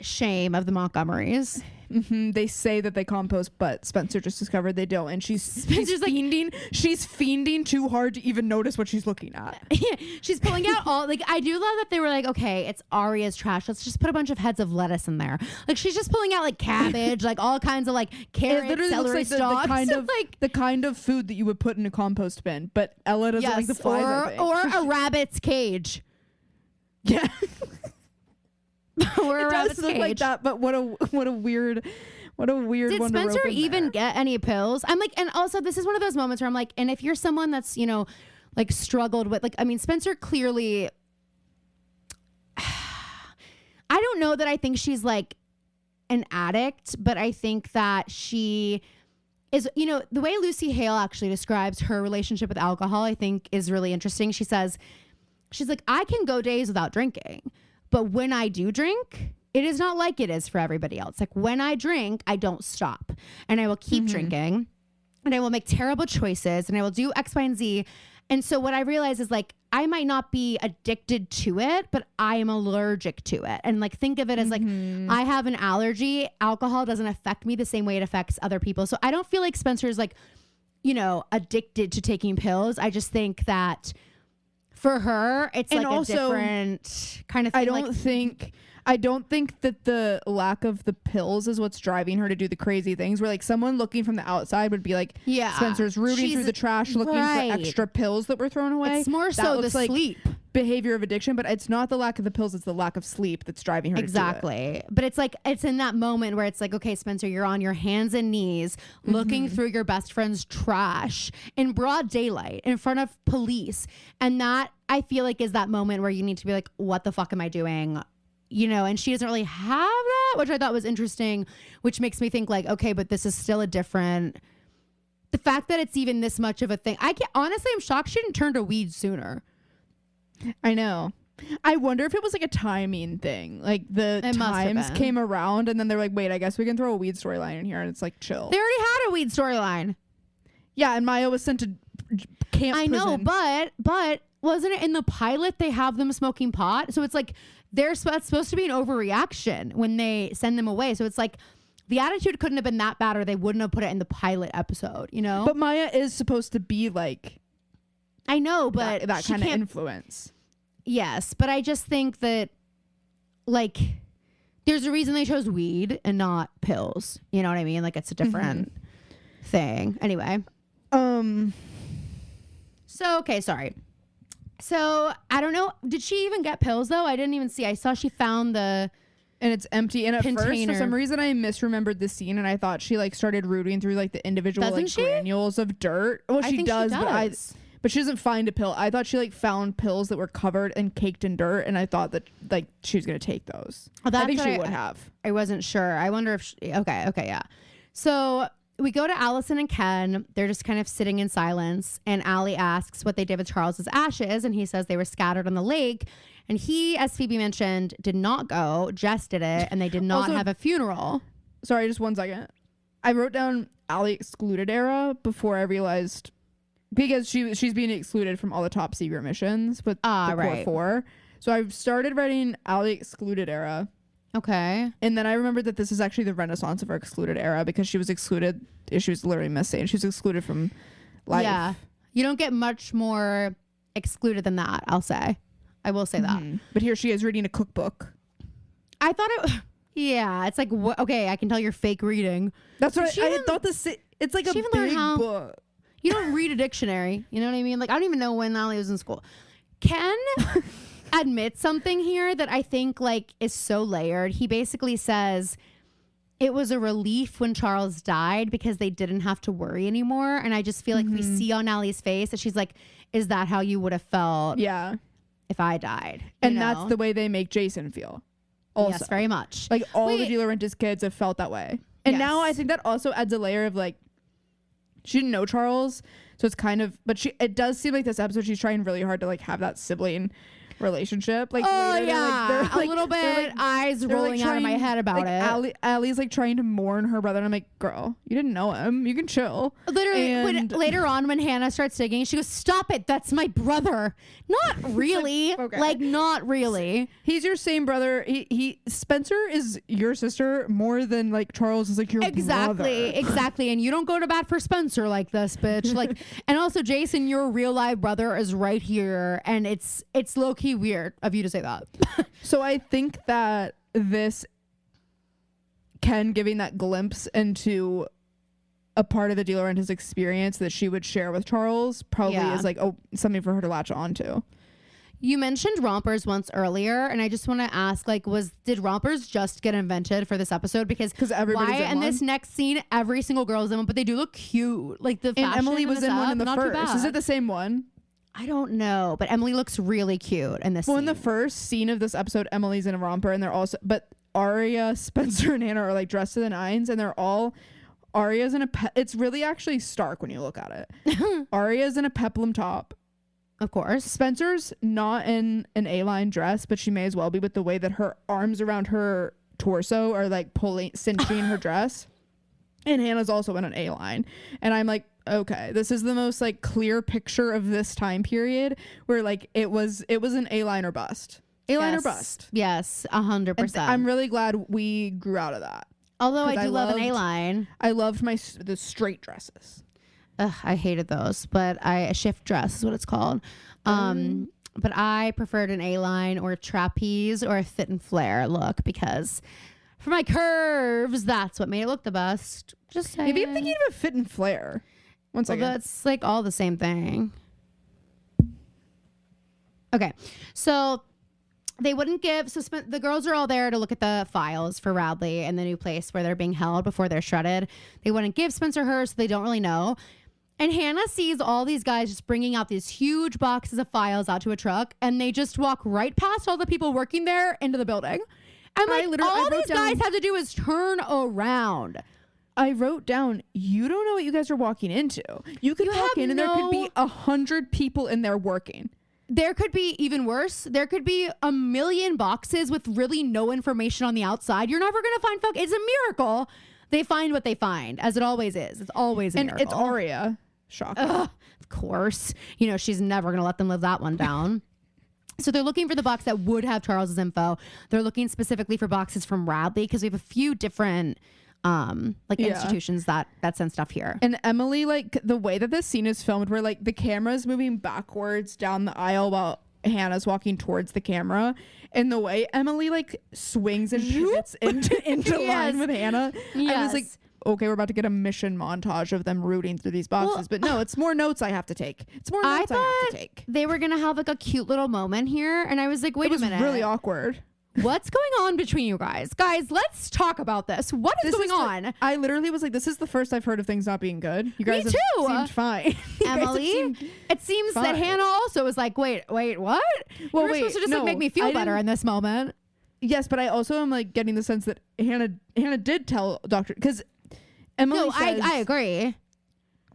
shame of the Montgomerys. They say that they compost, but Spencer just discovered they don't, and she's fiending. She's fiending too hard to even notice what she's looking at. She's pulling out all, like, I do love that they were like, okay, it's Aria's trash, let's just put a bunch of heads of lettuce in there. Like, she's just pulling out like cabbage, like all kinds of like carrots, celery stalks, the kind of like the kind of food that you would put in a compost bin. But Ella doesn't like the flies, or a rabbit's cage. Yeah. Or a rabbit's look cage. Like that, but what a weird Did one Spencer to rope in even there. get any pills? I'm like, and also this is one of those moments where I'm like, and if you're someone that's, you know, like struggled with, like, I mean, Spencer clearly, I don't know that I think she's like an addict, but I think that she is, you know, the way Lucy Hale actually describes her relationship with alcohol, I think is really interesting. She says, she's like, I can go days without drinking, but when I do drink, it is not like it is for everybody else. Like, when I drink, I don't stop, and I will keep drinking, and I will make terrible choices, and I will do X, Y, and Z. And so what I realize is, like, I might not be addicted to it, but I am allergic to it. And like, think of it as like, I have an allergy. Alcohol doesn't affect me the same way it affects other people. So I don't feel like Spencer's like, you know, addicted to taking pills. I just think that for her, it's and like also, a different kind of thing. I don't think that the lack of the pills is what's driving her to do the crazy things where like someone looking from the outside would be like, yeah, Spencer's rooting through the trash looking for extra pills that were thrown away. It's more so the sleep behavior of addiction, but it's not the lack of the pills, it's the lack of sleep that's driving her to do it. But it's like, it's in that moment where it's like, okay, Spencer, you're on your hands and knees looking through your best friend's trash in broad daylight in front of police, and that I feel like is that moment where you need to be like, what the fuck am I doing? You know, and she doesn't really have that, which I thought was interesting, which makes me think like, okay, but this is still a different, the fact that it's even this much of a thing. Honestly, I'm shocked she didn't turn to weed sooner. I know. I wonder if it was like a timing thing. Like the times came around and then they're like, wait, I guess we can throw a weed storyline in here, and it's like, chill. They already had a weed storyline. Yeah, and Maya was sent to camp prison. know, but wasn't it in the pilot they have them smoking pot? So it's like, that's supposed to be an overreaction when they send them away. So it's like the attitude couldn't have been that bad, or they wouldn't have put it in the pilot episode, you know? But Maya is supposed to be like, I know, but that kind of influence. Yes, but I just think that like there's a reason they chose weed and not pills. You know what I mean? Like, it's a different thing. Anyway. So, okay, sorry. So, I don't know. Did she even get pills, though? I didn't even see. I saw she found the... And it's empty. And at container. First, for some reason, I misremembered the scene, and I thought she, like, started rooting through, like, the individual, granules of dirt. Well, she does, but she doesn't find a pill. I thought she, like, found pills that were covered and caked in dirt, and I thought that, like, she was going to take those. Well, I think she would have. I wasn't sure. I wonder if... Okay, yeah. So... we go to Allison and Ken. They're just kind of sitting in silence. And Allie asks what they did with Charles's ashes. And he says they were scattered on the lake. And he, as Phoebe mentioned, did not go. Jess did it. And they did not have a funeral. Sorry, just 1 second. I wrote down Allie excluded era before I realized, because she's being excluded from all the top secret missions with the core 4. So I've started writing Allie excluded era. Okay. And then I remembered that this is actually the renaissance of our excluded era, because she was excluded. She was literally missing. She was excluded from life. Yeah. You don't get much more excluded than that, I'll say. I will say that. But here she is reading a cookbook. I thought it... Yeah. It's like, okay, I can tell you're fake reading. That's what I thought. It's like a big book. You don't read a dictionary. You know what I mean? Like, I don't even know when Allie was in school. Ken... admit something here that I think like is so layered. He basically says it was a relief when Charles died because they didn't have to worry anymore. And I just feel like we see on Allie's face that she's like, is that how you would have felt if I died? And that's the way they make Jason feel. Also. Yes, very much. Like all the De Laurentiis kids have felt that way. And now I think that also adds a layer of like, she didn't know Charles. So it's kind of, but it does seem like this episode, she's trying really hard to like have that sibling relationship. Like, oh later, yeah, a little bit eyes rolling out of my head about it. Allie's like trying to mourn her brother, and I'm like, girl, you didn't know him. You can chill. Literally, later on when Hannah starts digging, she goes, "Stop it! That's my brother." Not really. Like, okay. Like, not really. He's your same brother. He Spencer is your sister more than like Charles is like your brother. Exactly. And you don't go to bat for Spencer like this, bitch. Like, and also Jason, your real life brother is right here, and it's low key weird of you to say that. So I think that this Ken giving that glimpse into a part of the De Laurentiis experience that she would share with Charles probably is like something for her to latch on to. You mentioned rompers once earlier, and I just want to ask, like, did rompers just get invented for this episode? Because everybody's in this next scene, every single girl's in one, but they do look cute. Like the fashion and Emily was in one in the first. Is it the the same one? I don't know, but Emily looks really cute in this. Well, scene. In the first scene of this episode, Emily's in a romper, and they're also, but Aria, Spencer, and Hannah are like dressed to the nines, and they're all. Aria's in it's really actually stark when you look at it. Aria's in a peplum top. Of course. Spencer's not in an A-line dress, but she may as well be with the way that her arms around her torso are like cinching her dress. And Hannah's also in an A-line. And I'm like, okay, this is the most like clear picture of this time period where like it was an A-line or bust. A-line or bust. Yes, 100%. I'm really glad we grew out of that. Although I do love an A-line. I loved the straight dresses. Ugh, I hated those, but a shift dress is what it's called. But I preferred an A-line or a trapeze or a fit and flare look because for my curves, that's what made it look the best. Just saying. Maybe I'm thinking of a fit and flare. One second. That's like all the same thing. Okay, so they wouldn't give. So the girls are all there to look at the files for Radley and the new place where they're being held before they're shredded. They wouldn't give Spencer hers, so they don't really know. And Hannah sees all these guys just bringing out these huge boxes of files out to a truck, and they just walk right past all the people working there into the building. And like, all these guys have to do is turn around. I wrote down, you don't know what you guys are walking into. You could walk in and there could be 100 people in there working. There could be even worse. There could be 1 million boxes with really no information on the outside. You're never going to find It's a miracle. They find what they find, as it always is. It's always a miracle. And it's Aria. Shocking. Of course. You know, she's never going to let them live that one down. So they're looking for the box that would have Charles's info. They're looking specifically for boxes from Radley because we have a few different institutions that send stuff here. And Emily, like the way that this scene is filmed where like the camera's moving backwards down the aisle while Hannah's walking towards the camera, and the way Emily like swings and pivots into line with Hannah, I was like, okay, we're about to get a mission montage of them rooting through these boxes. But no, it's more notes I have to take. I have to take. They were gonna have like a cute little moment here, and I was like, wait a minute. It was really awkward. What's going on between you guys? Guys, let's talk about this. What is going on? I literally was like, this is the first I've heard of things not being good. You guys seemed fine. Emily, it seems that Hannah also was like, wait, what? Well, you're supposed to just like make me feel better in this moment. Yes, but I also am like getting the sense that Hannah did tell Dr. because Emily says, I agree.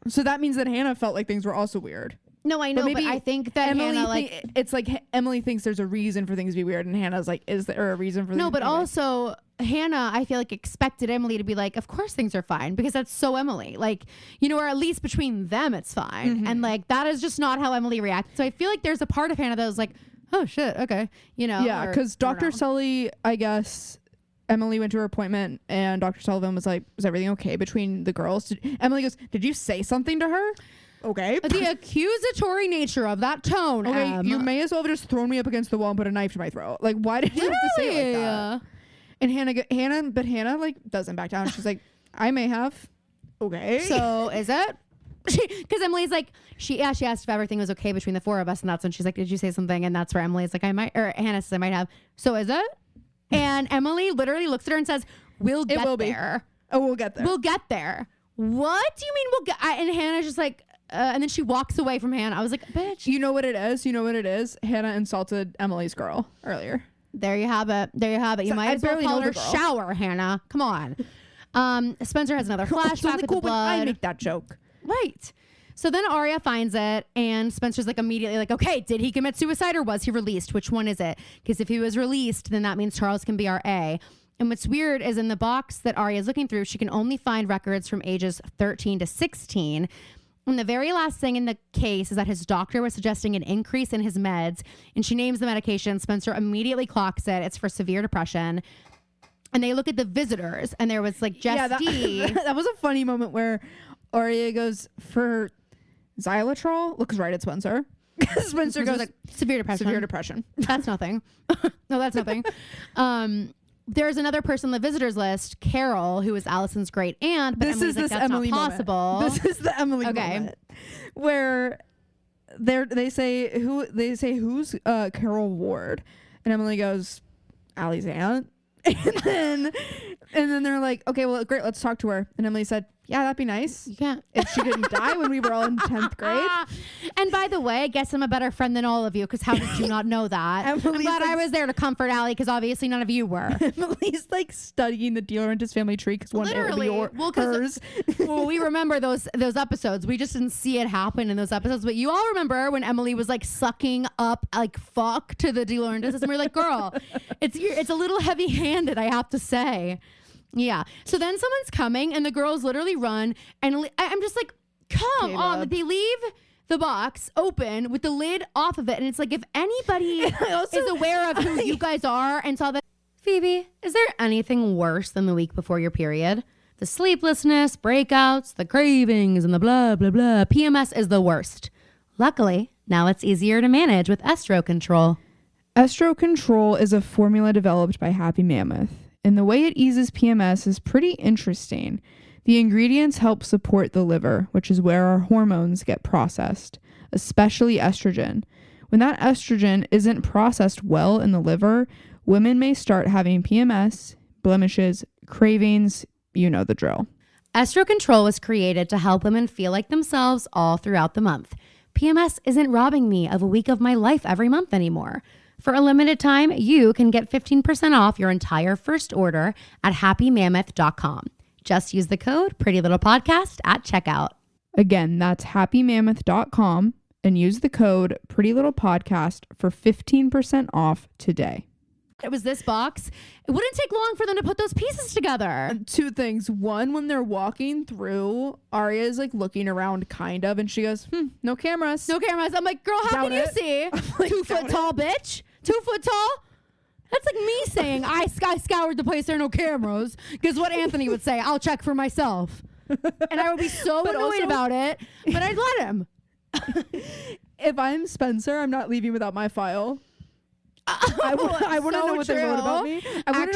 So that means that Hannah felt like things were also weird. No, I know, but I think that Hannah, it's like Emily thinks there's a reason for things to be weird, and Hannah's like, is there a reason for things to be weird? No, but also Hannah, I feel like expected Emily to be like, of course things are fine, because that's so Emily. Like, you know, or at least between them it's fine. Mm-hmm. And like, that is just not how Emily reacted. So I feel like there's a part of Hannah that was like, oh shit, okay. You know? Yeah, because Dr. Sully, I guess, Emily went to her appointment and Dr. Sullivan was like, was everything okay between the girls? Emily goes, did you say something to her? Okay. The accusatory nature of that tone. Okay, you may as well have just thrown me up against the wall and put a knife to my throat. Like, why did you have to say it like that? And Hannah like doesn't back down. She's like, I may have. Okay. So is it? Because Emily's like, she asked if everything was okay between the four of us, and that's when she's like, did you say something? And that's where Emily's like, I might, or Hannah says I might have. So is it? And Emily literally looks at her and says, we'll get there. Oh, we'll get there. We'll get there. What do you mean we'll get? And Hannah's just like, and then she walks away from Hannah. I was like, bitch. You know what it is? Hannah insulted Emily's girl earlier. There you have it. You might as well call her shower, Hannah. Come on. Spencer has another flashback with the blood. I make that joke. Right. So then Aria finds it, and Spencer's like immediately like, okay, did he commit suicide or was he released? Which one is it? Because if he was released, then that means Charles can be our A. And what's weird is in the box that Aria is looking through, she can only find records from ages 13 to 16. And the very last thing in the case is that his doctor was suggesting an increase in his meds, and she names the medication. Spencer immediately clocks it. It's for severe depression. And they look at the visitors, and there was like Jess D. That was a funny moment where Aria goes for xylitol, looks right at Spencer. Spencer goes like, severe depression. Severe depression. That's nothing. No, that's nothing. There's another person on the visitors list, Carol, who is Allison's great aunt, but this Emily's is like, this that's Emily not possible. Moment. This is the Emily moment where they say who's Carol Ward, and Emily goes, Allie's aunt. And then they're like, okay, well, great, let's talk to her. And Emily said, yeah, that'd be nice. You can't. If she didn't die when we were all in 10th grade. And by the way, I guess I'm a better friend than all of you, because how did you not know that? I'm glad I was there to comfort Allie, because obviously none of you were. Emily's like studying the De Laurentiis family tree because one day it'll be hers. Well, we remember those episodes. We just didn't see it happen in those episodes. But you all remember when Emily was like sucking up like fuck to the De Laurentiis, and we're like, girl, it's a little heavy-handed, I have to say. Yeah. So then someone's coming, and the girls literally run, and I'm just like, come on. They leave the box open with the lid off of it, and it's like, if anybody is aware of who you guys are and saw that. Phoebe, is there anything worse than the week before your period? The sleeplessness, breakouts, the cravings, and the blah, blah, blah. PMS is the worst. Luckily, now it's easier to manage with Estro Control. Estro Control is a formula developed by Happy Mammoth, and the way it eases PMS is pretty interesting. The ingredients help support the liver, which is where our hormones get processed, especially estrogen. When that estrogen isn't processed well in the liver, women may start having PMS, blemishes, cravings, you know the drill. Estro Control was created to help women feel like themselves all throughout the month. PMS isn't robbing me of a week of my life every month anymore. For a limited time, you can get 15% off your entire first order at happymammoth.com. Just use the code PrettyLittlePodcast at checkout. Again, that's happymammoth.com and use the code PrettyLittlePodcast for 15% off today. It was this box. It wouldn't take long for them to put those pieces together. Two things. One, when they're walking through, Aria is like looking around kind of, and she goes, no cameras. No cameras. I'm like, girl, how can you see? Like, 2 foot tall, bitch. 2 foot tall? That's like me saying I scoured the place, there are no cameras. Guess what Anthony would say? I'll check for myself. And I would be so annoyed about it, but I'd let him. If I'm Spencer, I'm not leaving without my file. I want to know what they wrote about me. I want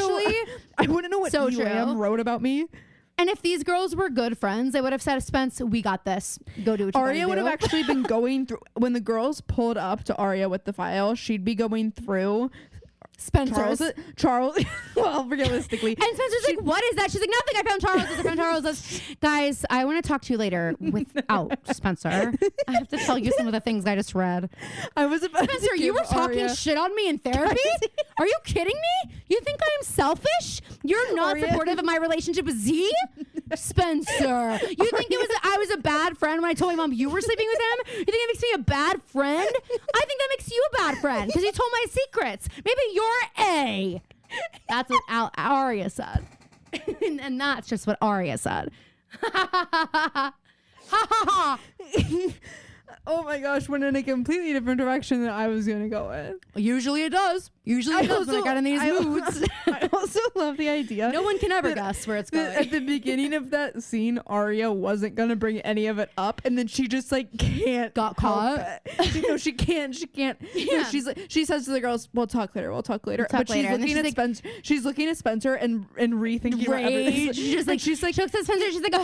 to know what Elam wrote about me. And if these girls were good friends, they would have said, Spence, we got this. Go do what you Aria would have actually been going through, when the girls pulled up to Aria with the file, she'd be going through Charles. Well, realistically. And Spencer's like, what is that? She's like, nothing. I found Charles. Guys, I want to talk to you later without Spencer. I have to tell you some of the things I just read. Spencer, you were talking shit on me in therapy? Are you kidding me? You think I'm selfish? You're not supportive of my relationship with Z? Spencer, you think I was a bad friend when I told my mom you were sleeping with him? You think it makes me a bad friend? I think that makes you a bad friend because you told my secrets. Maybe you're A. That's what Aria said. And that's just what Aria said. Oh my gosh, went in a completely different direction than I was going to go in. Usually it does. When I got in these moods. I also love the idea. No one can ever guess where it's going. At the beginning of that scene, Aria wasn't going to bring any of it up, and then she just like can't. Got caught. She can't. Yeah. So she says to the girls, we'll talk later. She's looking at Spencer and rethinking everything. She looks at Spencer. She's like,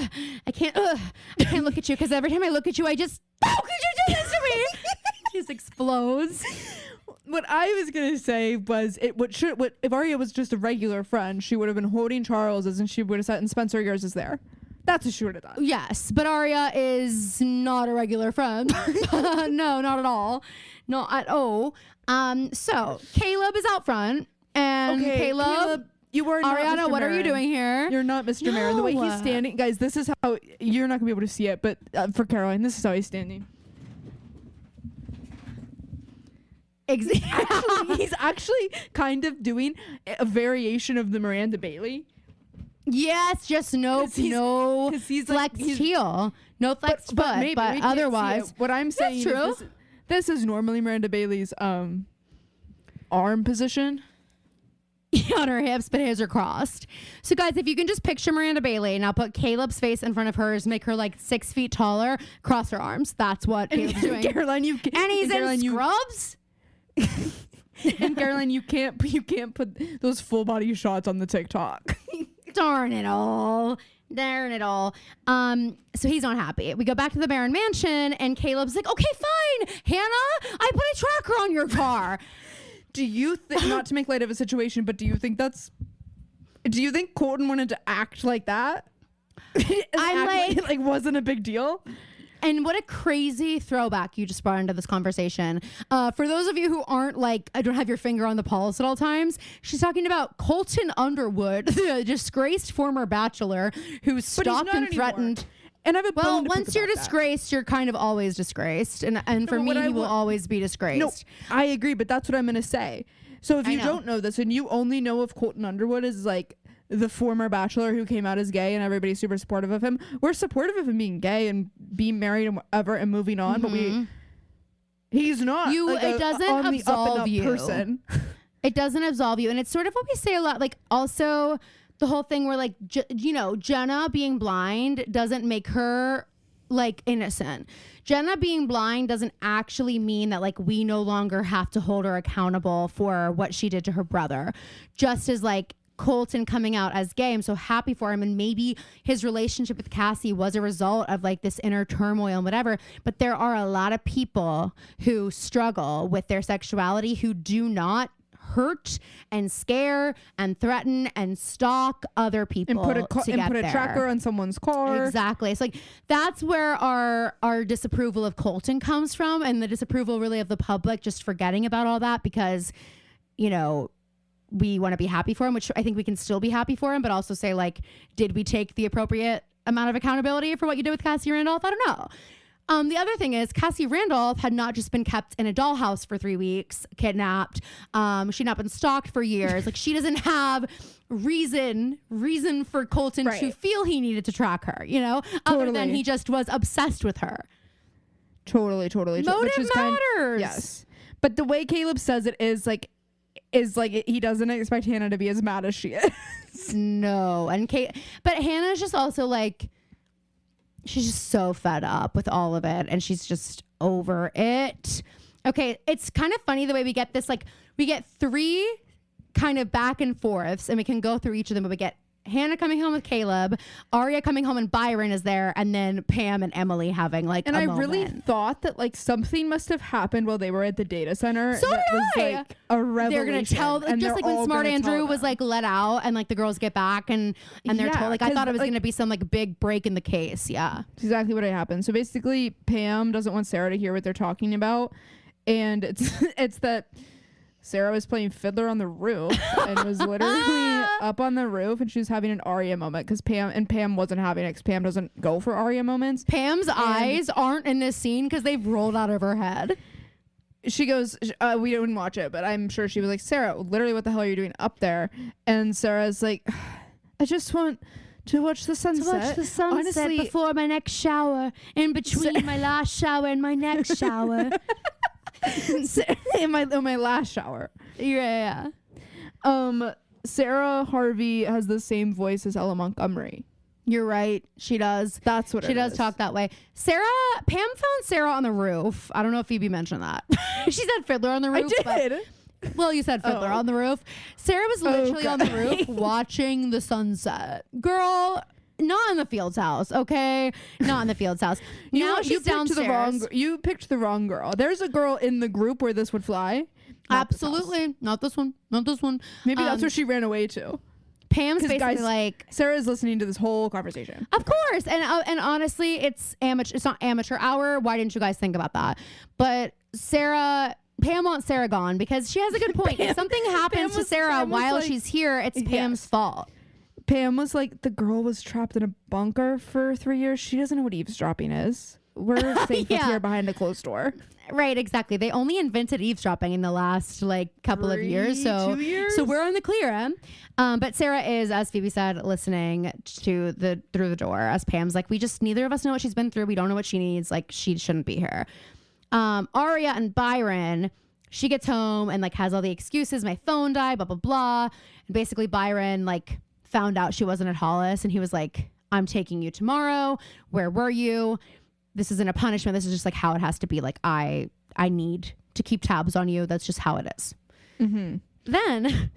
I can't look at you because every time I look at you, I just, how could you do this to me? She just explodes. What I was gonna say was if Aria was just a regular friend, she would have been holding Charles's and she would have said, and Spencer, yours is there. That's what she would have done. Yes, but Aria is not a regular friend. No, not at all. Not at all. So Caleb is out front, and Caleb You are not Ariana, Mr. what are you Marin. doing here? You're not Mr. Marin. The way he's standing, guys, this is how, you're not gonna be able to see it, but for Caroline, this is how he's standing. Actually, He's actually kind of doing a variation of the Miranda Bailey. yes, just no he's flex like, heel. No flex foot, but maybe we can't otherwise. see it. What I'm saying true. is this is normally Miranda Bailey's arm position. On her hips, but his are crossed. So guys, if you can just picture Miranda Bailey, now put Caleb's face in front of hers, make her like 6 feet taller, cross her arms. That's what Caleb's doing. Caroline, and he's in scrubs. And Caroline, you can't put those full body shots on the TikTok. Darn it all. So he's not happy. We go back to the Barron mansion and Caleb's like, okay, fine, Hannah, I put a tracker on your car. Do you think, not to make light of a situation, but do you think Colton wanted to act like that? I'm like wasn't a big deal? And what a crazy throwback you just brought into this conversation. For those of you who aren't like, I don't have your finger on the pulse at all times, she's talking about Colton Underwood, the disgraced former bachelor who's stalked and threatened. And I have a once you're disgraced, you're kind of always disgraced. And for me, he will always be disgraced. No, I agree, but that's what I'm going to say. So if you don't know this and you only know of Colton Underwood as like the former bachelor who came out as gay and everybody's super supportive of him, we're supportive of him being gay and being married and whatever and moving on, but he's not it doesn't absolve you. Person. It doesn't absolve you. And it's sort of what we say a lot, like also the whole thing where like, Jenna being blind doesn't make her like innocent. Jenna being blind doesn't actually mean that like we no longer have to hold her accountable for what she did to her brother. Just as like Colton coming out as gay, I'm so happy for him, and maybe his relationship with Cassie was a result of like this inner turmoil and whatever, but there are a lot of people who struggle with their sexuality who do not hurt and scare and threaten and stalk other people and put a tracker on someone's car. Exactly. It's like that's where our disapproval of Colton comes from, and the disapproval really of the public just forgetting about all that because we want to be happy for him, which I think we can still be happy for him, but also say like, did we take the appropriate amount of accountability for what you did with Cassie Randolph? I don't know. The other thing is Cassie Randolph had not just been kept in a dollhouse for 3 weeks, kidnapped. She'd not been stalked for years. Like she doesn't have reason for Colton to feel he needed to track her, other than he just was obsessed with her. Totally. Motive matters. Yes. But the way Caleb says it is like he doesn't expect Hannah to be as mad as she is. No. But Hannah's just also like, she's just so fed up with all of it and she's just over it. Okay, it's kind of funny the way we get this, like we get 3 kind of back and forths and we can go through each of them, but we get Hannah coming home with Caleb, Aria coming home and Byron is there, and then Pam and Emily having like a moment. Really thought that like something must have happened while they were at the data center. So that did was I. Like a revelation. They're gonna tell, just like when Smart Andrew was like let out, and like the girls get back and they're told. Like I thought it was gonna be some like big break in the case. Yeah, that's exactly what happened. So basically, Pam doesn't want Sarah to hear what they're talking about, and it's that Sarah was playing Fiddler on the Roof and was literally up on the roof, and she was having an Aria moment because Pam wasn't having it because Pam doesn't go for Aria moments. Pam's eyes aren't in this scene because they've rolled out of her head. She goes, we didn't watch it, but I'm sure she was like, Sarah, literally what the hell are you doing up there? And Sarah's like, I just want to watch the sunset. To watch the sunset. Honestly, before my next shower, in between my last shower and my next shower. in my last shower. Yeah. Sarah Harvey has the same voice as Ella Montgomery. You're right. She does. That's what she does. Talk that way. Pam found Sarah on the roof. I don't know if Phoebe mentioned that. She said Fiddler on the roof. I did. Well, you said Fiddler on the roof. Sarah was literally on the roof watching the sunset. Girl, not in the Fields house, okay? Not in the Fields house. Now she's downstairs. You picked the wrong girl. There's a girl in the group where this would fly. Absolutely. Not this one. Maybe that's where she ran away to. Pam's basically like, Sarah's listening to this whole conversation. Of course. And honestly, it's not amateur hour. Why didn't you guys think about that? But Sarah Pam wants Sarah gone because she has a good point. If something happens to Sarah while she's here, it's Pam's fault. Pam was like, the girl was trapped in a bunker for 3 years. She doesn't know what eavesdropping is. We're safe here behind a closed door. Right, exactly. They only invented eavesdropping in the last like couple of years. So 2 years? So we're on the clear. But Sarah is, as Phoebe said, listening to through the door as Pam's like, we just, neither of us know what she's been through. We don't know what she needs. Like, she shouldn't be here. Aria and Byron, she gets home and like has all the excuses. My phone died, blah, blah, blah. And basically Byron like found out she wasn't at Hollis and he was like, I'm taking you tomorrow. Where were you? This isn't a punishment. This is just like how it has to be. Like, I need to keep tabs on you. That's just how it is. Mm-hmm. Then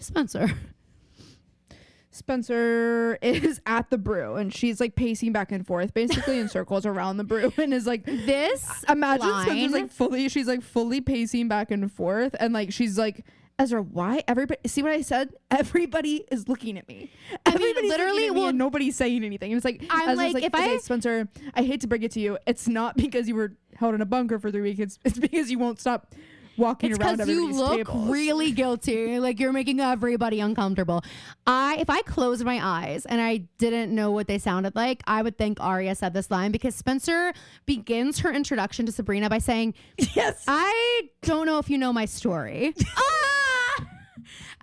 Spencer is at the brew and she's like pacing back and forth basically in circles around the brew and is like, this imagine line, Spencer's like fully pacing back and forth and like she's like, Ezra, why everybody, see what I said? Everybody is looking at me. Everybody's literally looking at me and nobody's saying anything. It was like, I'm like, if okay, Spencer, I hate to bring it to you, it's not because you were held in a bunker for 3 weeks. It's because you won't stop walking around everybody's tables. You look really guilty. Like, you're making everybody uncomfortable. If I closed my eyes and I didn't know what they sounded like, I would think Aria said this line because Spencer begins her introduction to Sabrina by saying, yes, I don't know if you know my story.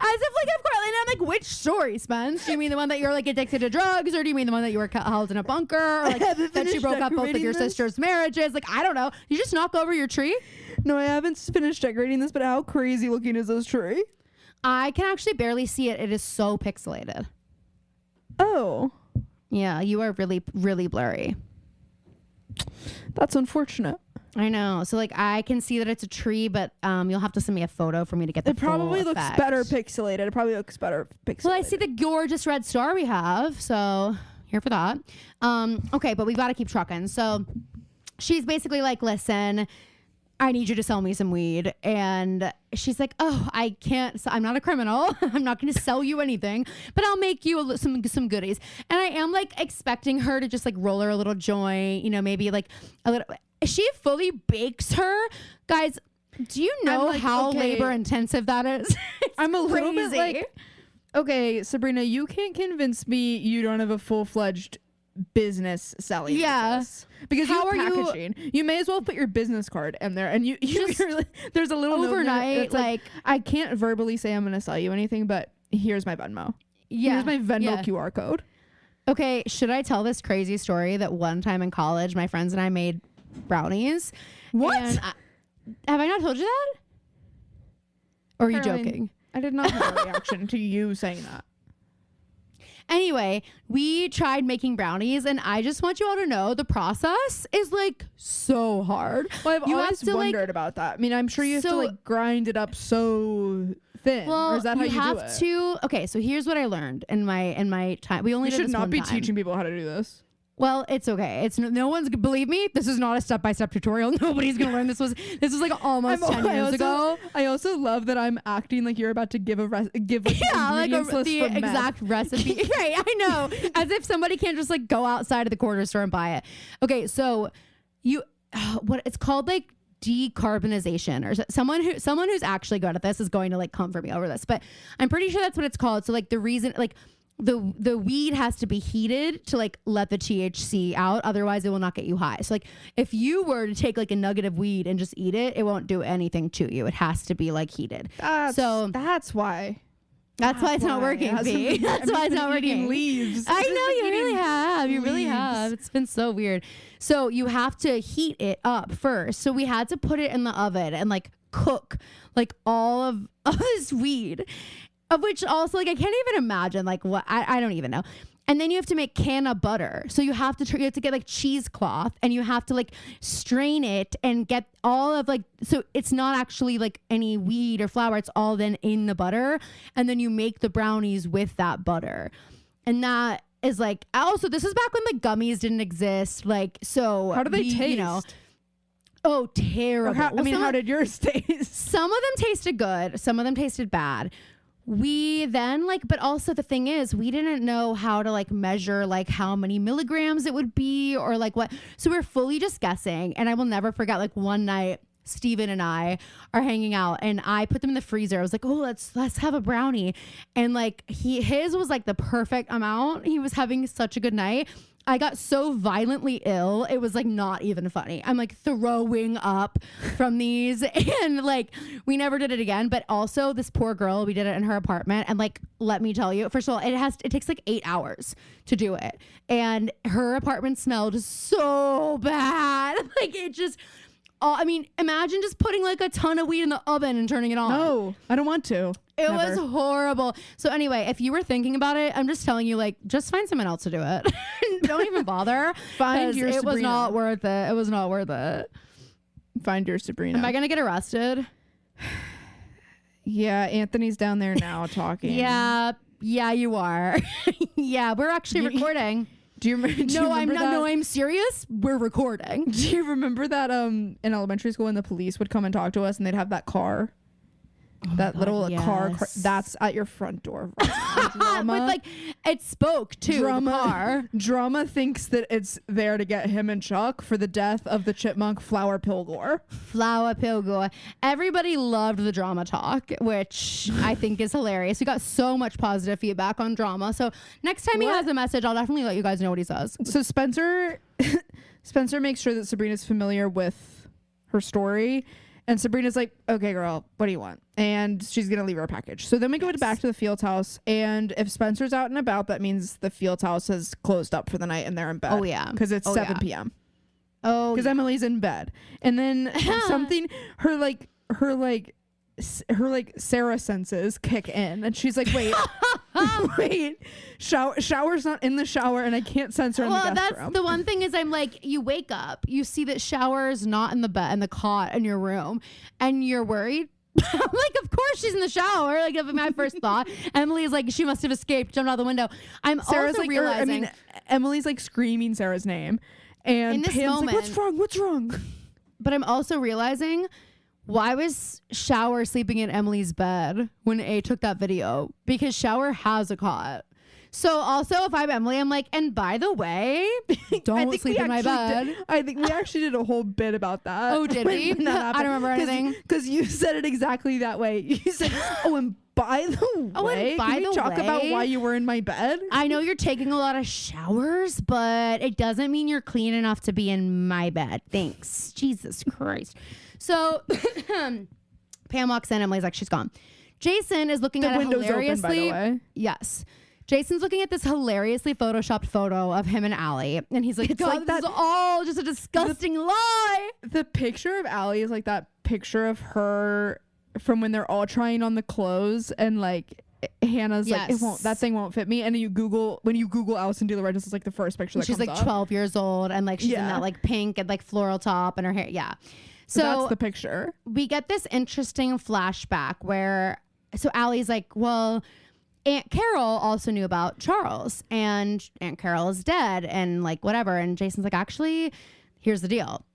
As if like, of course, and I'm like, which story, Spence? Do you mean the one that you're like addicted to drugs, or do you mean the one that you were held in a bunker, or like that she broke up both of your sister's marriages? Like, I don't know. You just knock over your tree? No, I haven't finished decorating this, but how crazy looking is this tree? I can actually barely see it. It is so pixelated. Oh. Yeah, you are really, really blurry. That's unfortunate. I know. So like, I can see that it's a tree, but you'll have to send me a photo for me to get the full effect. It probably looks better pixelated. Well, I see the gorgeous red star we have, so here for that. Okay, but we've got to keep trucking. So she's basically like, listen, I need you to sell me some weed. And she's like, oh, I can't. So I'm not a criminal. I'm not going to sell you anything, but I'll make you some goodies. And I am like expecting her to just like roll her a little joint, you know, maybe like a little. She fully bakes her. Guys, do you know like, how labor intensive that is? I'm a little bit like, okay, Sabrina, you can't convince me you don't have a full-fledged business selling business. Because how are packaging. You may as well put your business card in there and there's a little overnight like I can't verbally say I'm going to sell you anything, but here's my Venmo. Yeah. Here's my Venmo QR code. Okay, should I tell this crazy story that one time in college my friends and I made brownies? What? Have I not told you that? Or are you joking? I did not have a reaction to you saying that. Anyway, we tried making brownies and I just want you all to know the process is like so hard. Well, I've always wondered about that. I mean, I'm sure you have to like grind it up so thin. Well, or is that how you do it? Okay, so here's what I learned in my time. We only did this one time. You should not be teaching people how to do this. Well, it's okay. It's no one's believe me. This is not a step-by-step tutorial. Nobody's gonna learn. This was like almost 10 years ago. I also love that I'm acting like you're about to give like the exact recipe. Right, I know. As if somebody can't just like go outside of the corner store and buy it. Okay, so what it's called like decarbonization, or someone who's actually good at this is going to like come for me over this, but I'm pretty sure that's what it's called. So like the reason like the weed has to be heated to like let the THC out, otherwise it will not get you high. So like if you were to take like a nugget of weed and just eat it, it won't do anything to you. It has to be like heated. That's why it's not working. That's why it's not working. Leaves. I know you really have. You really have. It's been so weird. So you have to heat it up first. So we had to put it in the oven and like cook like all of this weed. Of which also, like, I can't even imagine, like, what, I don't even know. And then you have to make canna butter. So you have to get, like, cheesecloth, and you have to, like, strain it and get all of, like, so it's not actually, like, any weed or flour. It's all then in the butter. And then you make the brownies with that butter. And that is, like, also, this is back when, like, gummies didn't exist. Like, so. How do they taste? You know, oh, terrible. How did yours taste? Some of them tasted good. Some of them tasted bad. We then but also the thing is we didn't know how to like measure like how many milligrams it would be or like what. So we're fully just guessing. And I will never forget like one night Steven and I are hanging out, and I put them in the freezer. I was like, oh, let's have a brownie. And like his was like the perfect amount. He was having such a good night. I got so violently ill. It was like not even funny. I'm like throwing up from these, and like we never did it again. But also this poor girl, we did it in her apartment, and like let me tell you, first of all, it takes like 8 hours to do it, and her apartment smelled so bad. Like it just. Oh, I mean, imagine just putting like a ton of weed in the oven and turning it on. No, I don't want to. It was horrible. So anyway, if you were thinking about it, I'm just telling you, like, just find someone else to do it. Don't even bother. Find your It Sabrina. was not worth it. It was not worth it. Find your Sabrina. Am I going to get arrested? Yeah, Anthony's down there now talking. Yeah, you are. Yeah, we're actually recording. Do you remember? No, I'm serious. We're recording. Do you remember that in elementary school when the police would come and talk to us and they'd have that car? Oh that little car that's at your front door. Drama. With like it spoke to the car. Drama thinks that it's there to get him and Chuck for the death of the chipmunk Flower Pilgor. Everybody loved the drama talk, which I think is hilarious. We got so much positive feedback on drama. So next time he has a message, I'll definitely let you guys know what he says. So Spencer makes sure that Sabrina's familiar with her story. And Sabrina's like, okay, girl, what do you want? And she's going to leave her a package. So then we go back to the Fields house. And if Spencer's out and about, that means the Fields house has closed up for the night and they're in bed. Oh, yeah. Because it's 7 p.m. Oh, because Emily's in bed. And then something, her Sarah senses kick in. And she's like, wait, shower's not in the shower and I can't sense her in the guest room. Well, that's the one thing is I'm like, you wake up, you see that shower's not in the bed, in the cot in your room, and you're worried. I'm like, of course she's in the shower. Like, that's my first thought. Emily's like, she must have escaped, jumped out the window. Sarah's also realizing. Emily's like screaming Sarah's name. And in this Pam's moment, like, what's wrong? But I'm also realizing, why was Shower sleeping in Emily's bed when A took that video? Because Shower has a cot. So also, if I'm Emily, I'm like, and by the way, don't sleep in my bed. I think we actually did a whole bit about that. Oh, did we? I don't remember anything. Because you said it exactly that way. You said, and by the way, can you talk about why you were in my bed? I know you're taking a lot of showers, but it doesn't mean you're clean enough to be in my bed. Thanks. Jesus Christ. So Pam walks in. Emily's like, she's gone. Jason is looking at a hilariously. Open, by the way. Yes. Jason's looking at this hilariously photoshopped photo of him and Allie. And he's like, God, this is all just a disgusting lie. The picture of Allie is like that picture of her from when they're all trying on the clothes and like Hannah's like, that thing won't fit me. And then when you Google Allison Dealer, it's like the first picture that she's comes like up. 12 years old and like she's in that like pink and like floral top and her hair. Yeah. So that's the picture. We get this interesting flashback where, so Allie's like, well, Aunt Carol also knew about Charles and Aunt Carol is dead and like whatever. And Jason's like, actually, here's the deal.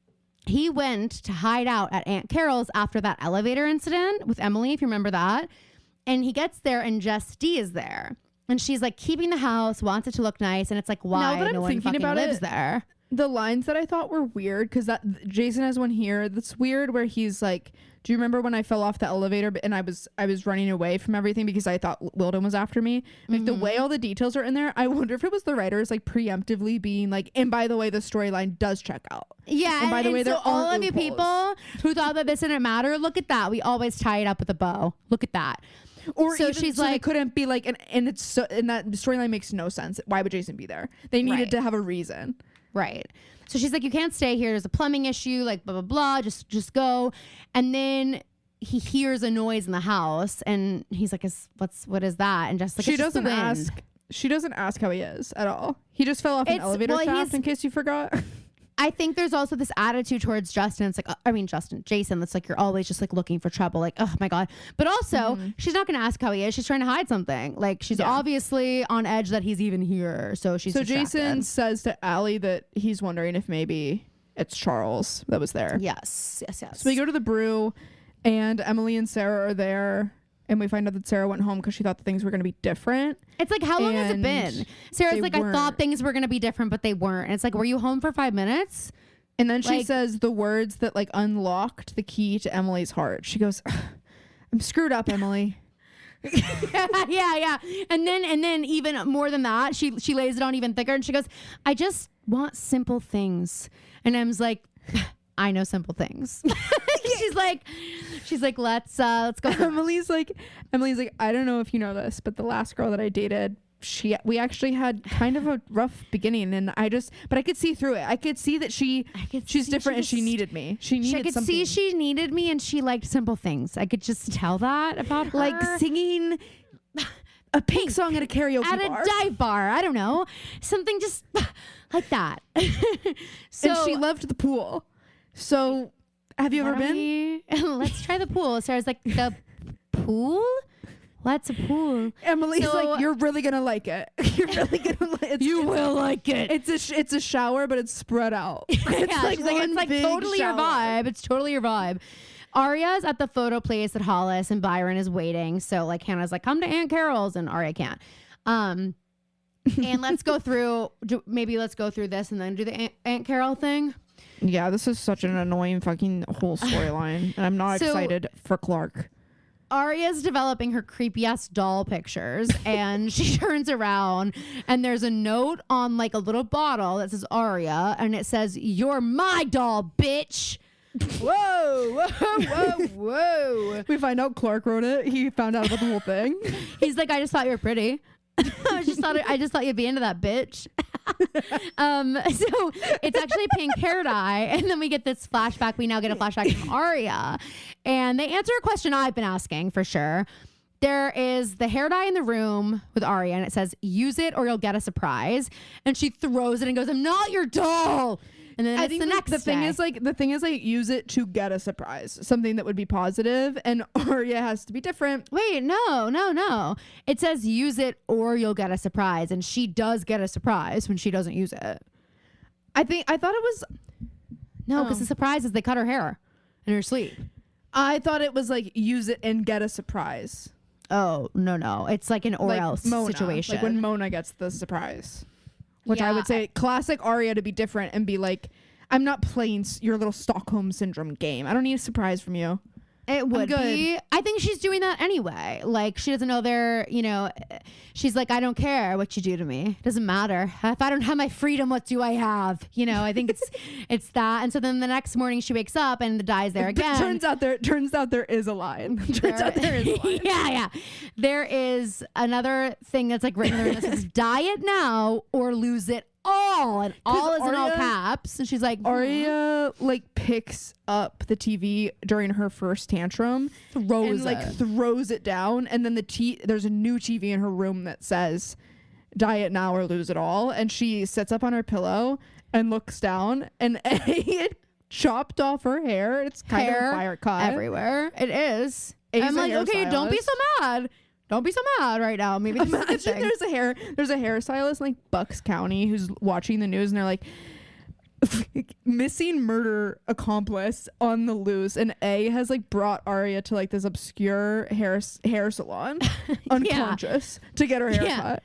He went to hide out at Aunt Carol's after that elevator incident with Emily, if you remember that. And he gets there and Jess D is there. And she's like keeping the house, wants it to look nice. And it's like, why no one fucking lives there? The lines that I thought were weird, because that Jason has one here that's weird where he's like, do you remember when I fell off the elevator and I was running away from everything because I thought Wilden was after me? Like the way all the details are in there, I wonder if it was the writers like preemptively being like, and by the way, the storyline does check out. Yeah, and by the way, there are all of you people who thought that this didn't matter, look at that. We always tie it up with a bow. Look at that. Or so she's like, it couldn't be like, and it's so, and that storyline makes no sense. Why would Jason be there? They needed to have a reason. Right. So she's like, you can't stay here. There's a plumbing issue, like blah, blah, blah. Just go. And then he hears a noise in the house and he's like, what is that? And just like, she doesn't ask how he is at all. He just fell off an elevator shaft, in case you forgot. I think there's also this attitude towards Justin. It's like, Jason, that's like, you're always just like looking for trouble. Like, oh my God. But also she's not going to ask how he is. She's trying to hide something. Like she's obviously on edge that he's even here. So she's distracted. Jason says to Allie that he's wondering if maybe it's Charles that was there. Yes. So we go to the brew and Emily and Sarah are there. And we find out that Sarah went home because she thought that things were going to be different. It's like, how long has it been? Sarah's like, I thought things were going to be different, but they weren't. And it's like, were you home for 5 minutes? And then she says the words that like unlocked the key to Emily's heart. She goes, I'm screwed up, Emily. yeah. And then even more than that, she lays it on even thicker and she goes, I just want simple things. And Em's like, I know simple things. she's like, let's go. Emily's like, I don't know if you know this, but the last girl that I dated, we actually had kind of a rough beginning, and but I could see through it. I could see that she's different, and she needed me. I could see she needed me, and she liked simple things. I could just tell that about her. Like singing a pink song at a karaoke bar. At a dive bar. I don't know. Something just like that. So, and she loved the pool. So have you ever been? Let's try the pool. Sarah's like, the pool? What's a pool? Emily's like, you're really gonna like it. You're really gonna like it. You will like it. It's a shower, but it's spread out. It's like totally your vibe. It's totally your vibe. Aria's at the photo place at Hollis, and Byron is waiting. So like Hannah's like, come to Aunt Carol's, and Aria can't. And let's go through this and then do the Aunt Carol thing. Yeah, this is such an annoying fucking whole storyline, and I'm not excited for Clark. Aria's developing her creepy ass doll pictures, and she turns around and there's a note on like a little bottle that says Aria, and it says, "You're my doll, bitch." Whoa. We find out Clark wrote it. He found out about the whole thing. He's like, I just thought you were pretty. I just thought you'd be into that, bitch. So it's actually pink hair dye, and then we get this flashback. We now get a flashback from Aria, and they answer a question I've been asking for sure. There is the hair dye in the room with Aria, and it says, "Use it or you'll get a surprise." And she throws it and goes, "I'm not your doll." And then it's the next the thing is like use it to get a surprise, something that would be positive, and Aria has to be different. Wait, no. It says use it or you'll get a surprise, and she does get a surprise when she doesn't use it. I thought it was because the surprise is they cut her hair in her sleep. I thought it was like use it and get a surprise. Oh, no. It's like an or like else Mona, situation. Like when Mona gets the surprise. Which I would say classic Aria to be different and be like, I'm not playing your little Stockholm Syndrome game. I don't need a surprise from you. It would be. I think she's doing that anyway. Like, she doesn't know she's like, I don't care what you do to me. It doesn't matter. If I don't have my freedom, what do I have? I think it's that. And so then the next morning she wakes up and the dye's there again. Turns out there is a line. Yeah. There is another thing that's like written there that says, dye it now or lose it all, and all is in all caps. And she's like, Aria like picks up the TV during her first tantrum, throws it down, and then there's a new TV in her room that says, "Dye it now or lose it all." And she sits up on her pillow and looks down, and it chopped off her hair. It's kind of fire cut everywhere. It is. I'm like, okay, don't be so mad. Don't be so mad right now. Maybe imagine there's a hairstylist in like Bucks County who's watching the news, and they're like, missing murder accomplice on the loose, and A has like brought Aria to like this obscure hair salon unconscious to get her hair cut.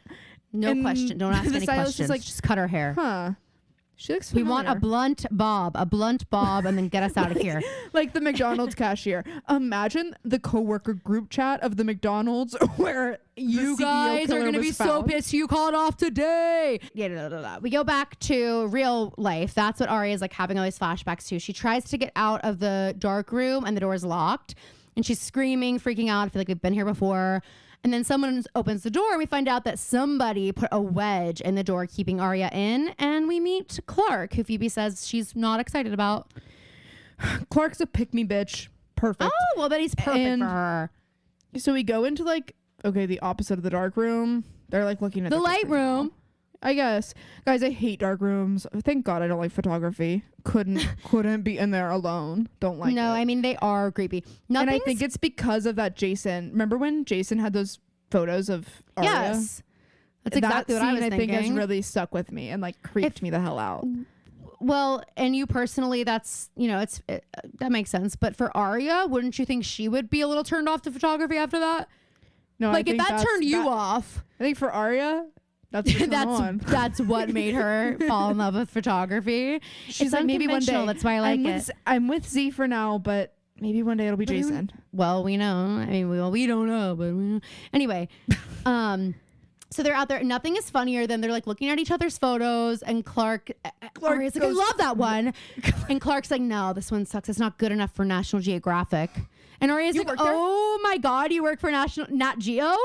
No question. Don't ask any questions. Like, just cut her hair. Huh. She looks familiar. We want a blunt bob, and then get us out of here. Like the McDonald's cashier. Imagine the coworker group chat of the McDonald's where you guys are going to be so pissed you called off today. Yeah, we go back to real life. That's what Aria is like having all these flashbacks to. She tries to get out of the dark room and the door is locked, and she's screaming, freaking out. I feel like we've been here before. And then someone opens the door. We find out that somebody put a wedge in the door, keeping Aria in. And we meet Clark, who Phoebe says she's not excited about. Clark's a pick-me bitch. Perfect. Oh, well, but he's perfect for her. So we go into the opposite of the dark room. They're like looking at the light room. I guess. Guys, I hate dark rooms. Thank God I don't like photography. Couldn't be in there alone. Don't like it. No, I mean, they are creepy. And I think it's because of that Jason. Remember when Jason had those photos of Aria? Yes. That's exactly what I was thinking. I think has really stuck with me and like creeped me the hell out. Well, and you personally, that's, that makes sense. But for Aria, wouldn't you think she would be a little turned off to photography after that? No, like if that turned you off. I think for Aria, That's what made her fall in love with photography. She's like, maybe one day. That's why I like it. I'm with Z for now, but maybe one day it'll be Jason. Well, we know. I mean, we don't know, but we know. Anyway, so they're out there. Nothing is funnier than they're like looking at each other's photos, and Clark is like, I love that one. And Clark's like, no, this one sucks. It's not good enough for National Geographic. And Aria's like, oh my God, you work for Nat Geo?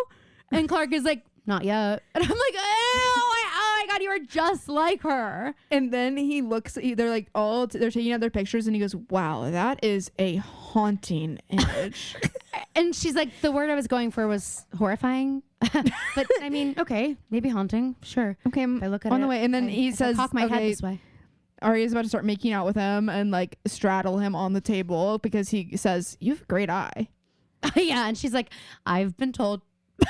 And Clark is like, not yet. And I'm like, oh my God, you are just like her. And then he looks, they're like they're taking out their pictures, and he goes, wow, that is a haunting image. And she's like, the word I was going for was horrifying. But I mean, okay, maybe haunting. Sure. Okay, I look at on the way. And then he says, cock my head this way. Aria's about to start making out with him and like straddle him on the table because he says, you have a great eye. Yeah. And she's like, I've been told.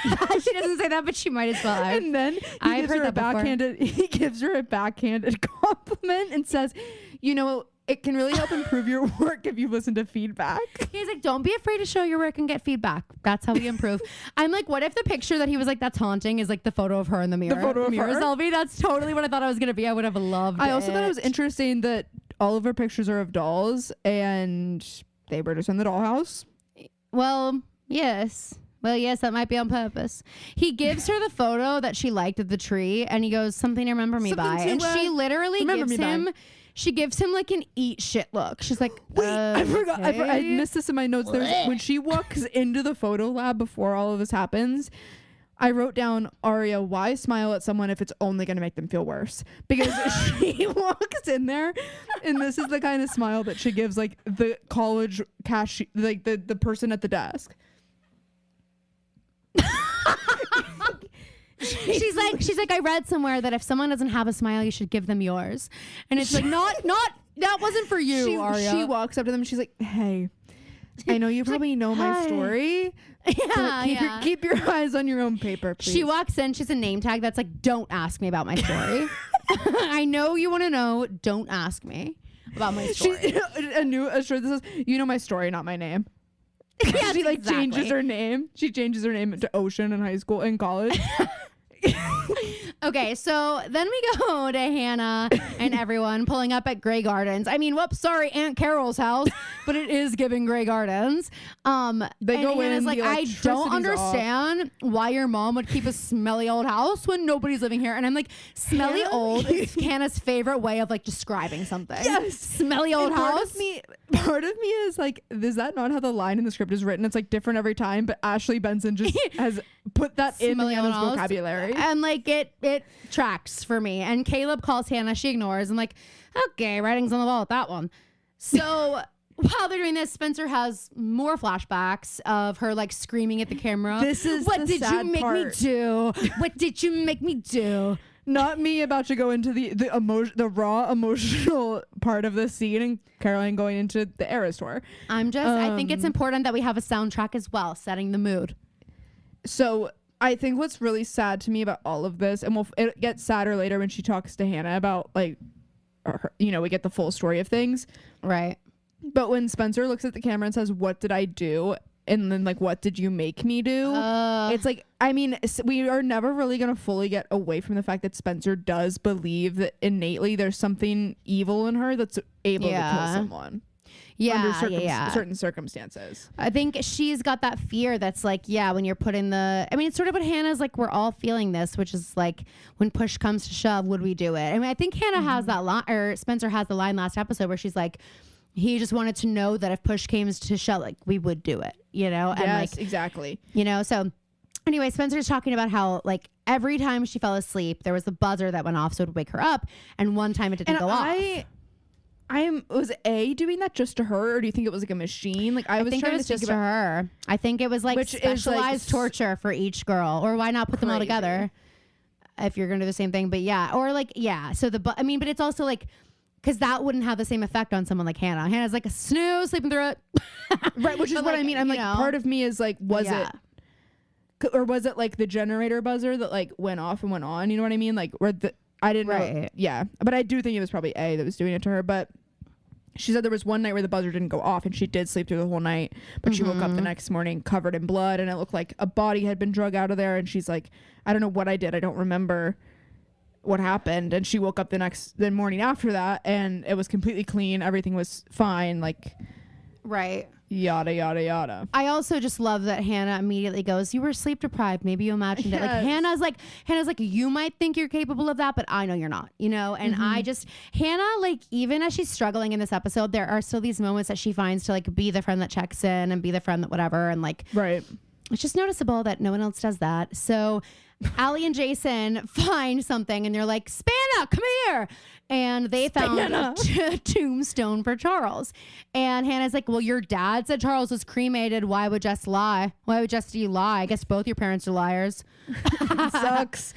She doesn't say that, but she might as well. And then he gives her a backhanded compliment and says, you know, it can really help improve your work if you listen to feedback. He's like, don't be afraid to show your work and get feedback. That's how we improve. I'm like, what if the picture that he was like, that's haunting, is like the photo of her in the mirror? The photo of mirror her? selfie. That's totally what I thought I was going to be. I would have loved it. I also thought it was interesting that all of her pictures are of dolls, and they were just in the dollhouse. Well, yes. That might be on purpose. He gives her the photo that she liked of the tree, and he goes, something to remember me by. And she literally gives him like an eat shit look. She's like, wait, I forgot. I missed this in my notes. When she walks into the photo lab before all of this happens, I wrote down, Aria, why smile at someone if it's only going to make them feel worse? Because she walks in there, and this is the kind of smile that she gives like the college cashier, like the person at the desk. She's like, I read somewhere that if someone doesn't have a smile, you should give them yours. And it's like, not that wasn't for you, Aria. She walks up to them and she's like, hey, I know you probably know my story. Yeah, keep your eyes on your own paper, please. She walks in, she's a name tag that's like, don't ask me about my story. I know you want to know, don't ask me about my story. A shirt that says, you know my story, not my name. Yes, she like changes her name. She changes her name to Ocean in college. Okay, so then we go to Hannah and everyone pulling up at Grey Gardens. I mean, whoops, sorry, Aunt Carol's house, but it is giving Grey Gardens. They go in, like, I don't understand why your mom would keep a smelly old house when nobody's living here. And I'm like, smelly old is Hannah's favorite way of like describing something. Yes, smelly old house. Part of me is like, is that not how the line in the script is written? It's like different every time, but Ashley Benson just has put that in Hannah's vocabulary. And like it tracks for me. And Caleb calls Hannah, she ignores. I'm like, okay, writing's on the wall with that one. So while they're doing this, Spencer has more flashbacks of her like screaming at the camera. This is what the did sad you make part. me do? What did you make me do? Not me about to go into the raw emotional part of the scene, and Caroline going into the Aria store. I think it's important that we have a soundtrack as well, setting the mood. So I think what's really sad to me about all of this, and it gets sadder later when she talks to Hannah about like, we get the full story of things. Right. But when Spencer looks at the camera and says, what did I do? And then like, what did you make me do? It's like, I mean, we are never really going to fully get away from the fact that Spencer does believe that innately there's something evil in her that's able to kill someone. Yeah, under certain circumstances. I think she's got that fear that's like, when you're put in the... I mean, it's sort of what Hannah's like, we're all feeling this, which is like, when push comes to shove, would we do it? I mean, I think Hannah has that line, or Spencer has the line last episode where she's like, he just wanted to know that if push came to shove, like, we would do it, And yes, like, exactly. So anyway, Spencer's talking about how like every time she fell asleep, there was the buzzer that went off so it would wake her up. And one time it didn't go off. Was A doing that just to her, or do you think it was like a machine? Like I think it was just to her. I think it was like specialized torture for each girl, or why not put them all together if you're gonna do the same thing? But So but it's also like, because that wouldn't have the same effect on someone like Hannah. Hannah's like a snooze, sleeping through it, right? Which is what I mean. I'm like, part of me is like, was it like the generator buzzer that like went off and went on? You know what I mean? Like I didn't know. Yeah. But I do think it was probably A that was doing it to her. But she said there was one night where the buzzer didn't go off and she did sleep through the whole night. But she woke up the next morning covered in blood and it looked like a body had been drug out of there. And she's like, I don't know what I did. I don't remember. what happened, and she woke up the morning after that, and it was completely clean. Everything was fine. Like, right. Yada yada yada. I also just love that Hannah immediately goes, "You were sleep deprived. Maybe you imagined it." Like Hannah's like, you might think you're capable of that, but I know you're not. You know. And Hannah, like, even as she's struggling in this episode, there are still these moments that she finds to like be the friend that checks in and be the friend that whatever, and like, right. It's just noticeable that no one else does that. So Allie and Jason find something and they're like, Spanna, come here. And they found a tombstone for Charles. And Hannah's like, well, your dad said Charles was cremated. Why would Jess lie? Why would Jess you lie? I guess both your parents are liars. Sucks.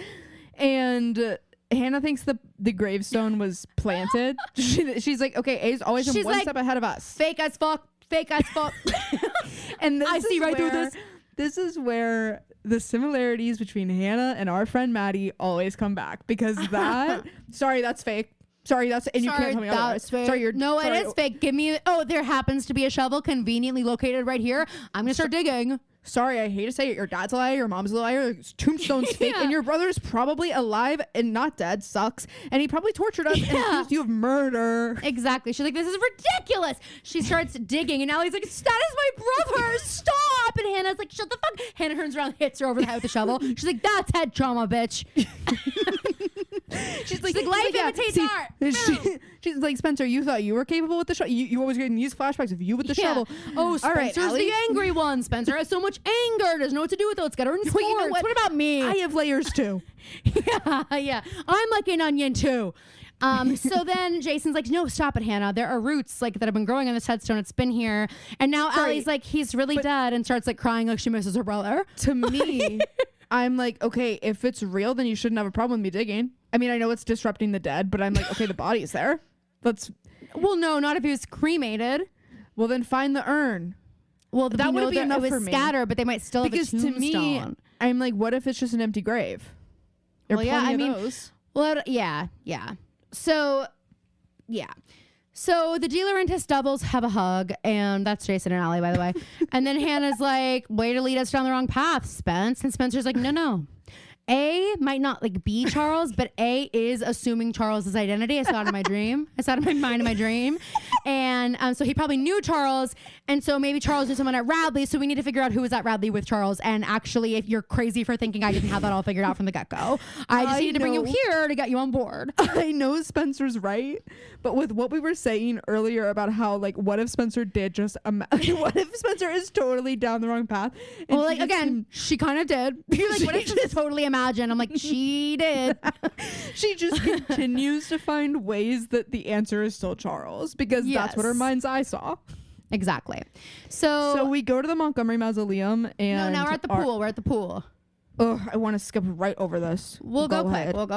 And Hannah thinks the gravestone was planted. She's like, okay, A's always one step ahead of us. Fake as fuck. And I see right through this. This is where the similarities between Hannah and our friend Maddie always come back, because that sorry, that's fake. Sorry, that's and you can't tell me otherwise. Fake. Sorry, it is fake. Give me there happens to be a shovel conveniently located right here. I'm gonna start digging. Sorry, I hate to say it. Your dad's a liar, your mom's a liar, tombstone's fake, and your brother's probably alive and not dead. Sucks. And he probably tortured us and accused you of murder. Exactly. She's like, this is ridiculous. She starts digging, and Allie's like, that is my brother. Stop. And Hannah's like, shut the fuck. Hannah turns around and hits her over the head with the shovel. She's like, that's head trauma, bitch. She's like life imitates art. She's like, Spencer, you thought you were capable with the shovel. You always getting these flashbacks of you with the shovel. Oh, Spencer's the angry one. Spencer has so much anger. Doesn't know what to do with it. Let's get her in sports. You know what about me? I have layers too. Yeah. I'm like an onion too. So then Jason's like, no, stop it, Hannah. There are roots like that have been growing on this headstone. It's been here. And now Allie's like, he's really dead, and starts like crying like she misses her brother. To me, I'm like, okay, if it's real, then you shouldn't have a problem with me digging. I mean, I know it's disrupting the dead, but I'm like, okay, the body's there. Well, no, not if he was cremated. Well, then find the urn. Well, that would be enough for me. Scattered, but they might still have a tombstone. Because to me, I'm like, what if it's just an empty grave? Well, yeah, I mean, well, yeah. So, yeah. So the dealer and his doubles have a hug, and that's Jason and Allie, by the way. And then Hannah's like, way to lead us down the wrong path, Spence. And Spencer's like, no. A might not like be Charles, but A is assuming Charles's identity. I saw it in my dream. I saw it in my mind in my dream. And so he probably knew Charles. And so maybe Charles knew someone at Radley. So we need to figure out who was at Radley with Charles. And actually, if you're crazy for thinking I didn't have that all figured out from the get-go, I just needed to bring you here to get you on board. I know Spencer's right. But with what we were saying earlier about how, like, what if Spencer did just, what if Spencer is totally down the wrong path? Well, like, again, she kind of did. You're like, what if she totally imagine? I'm like, she did. She just continues to find ways that the answer is still Charles, because that's what her mind's eye saw. Exactly. So we go to the Montgomery Mausoleum, and no, now we're at the pool. We're at the pool. Oh, I want to skip right over this. We'll go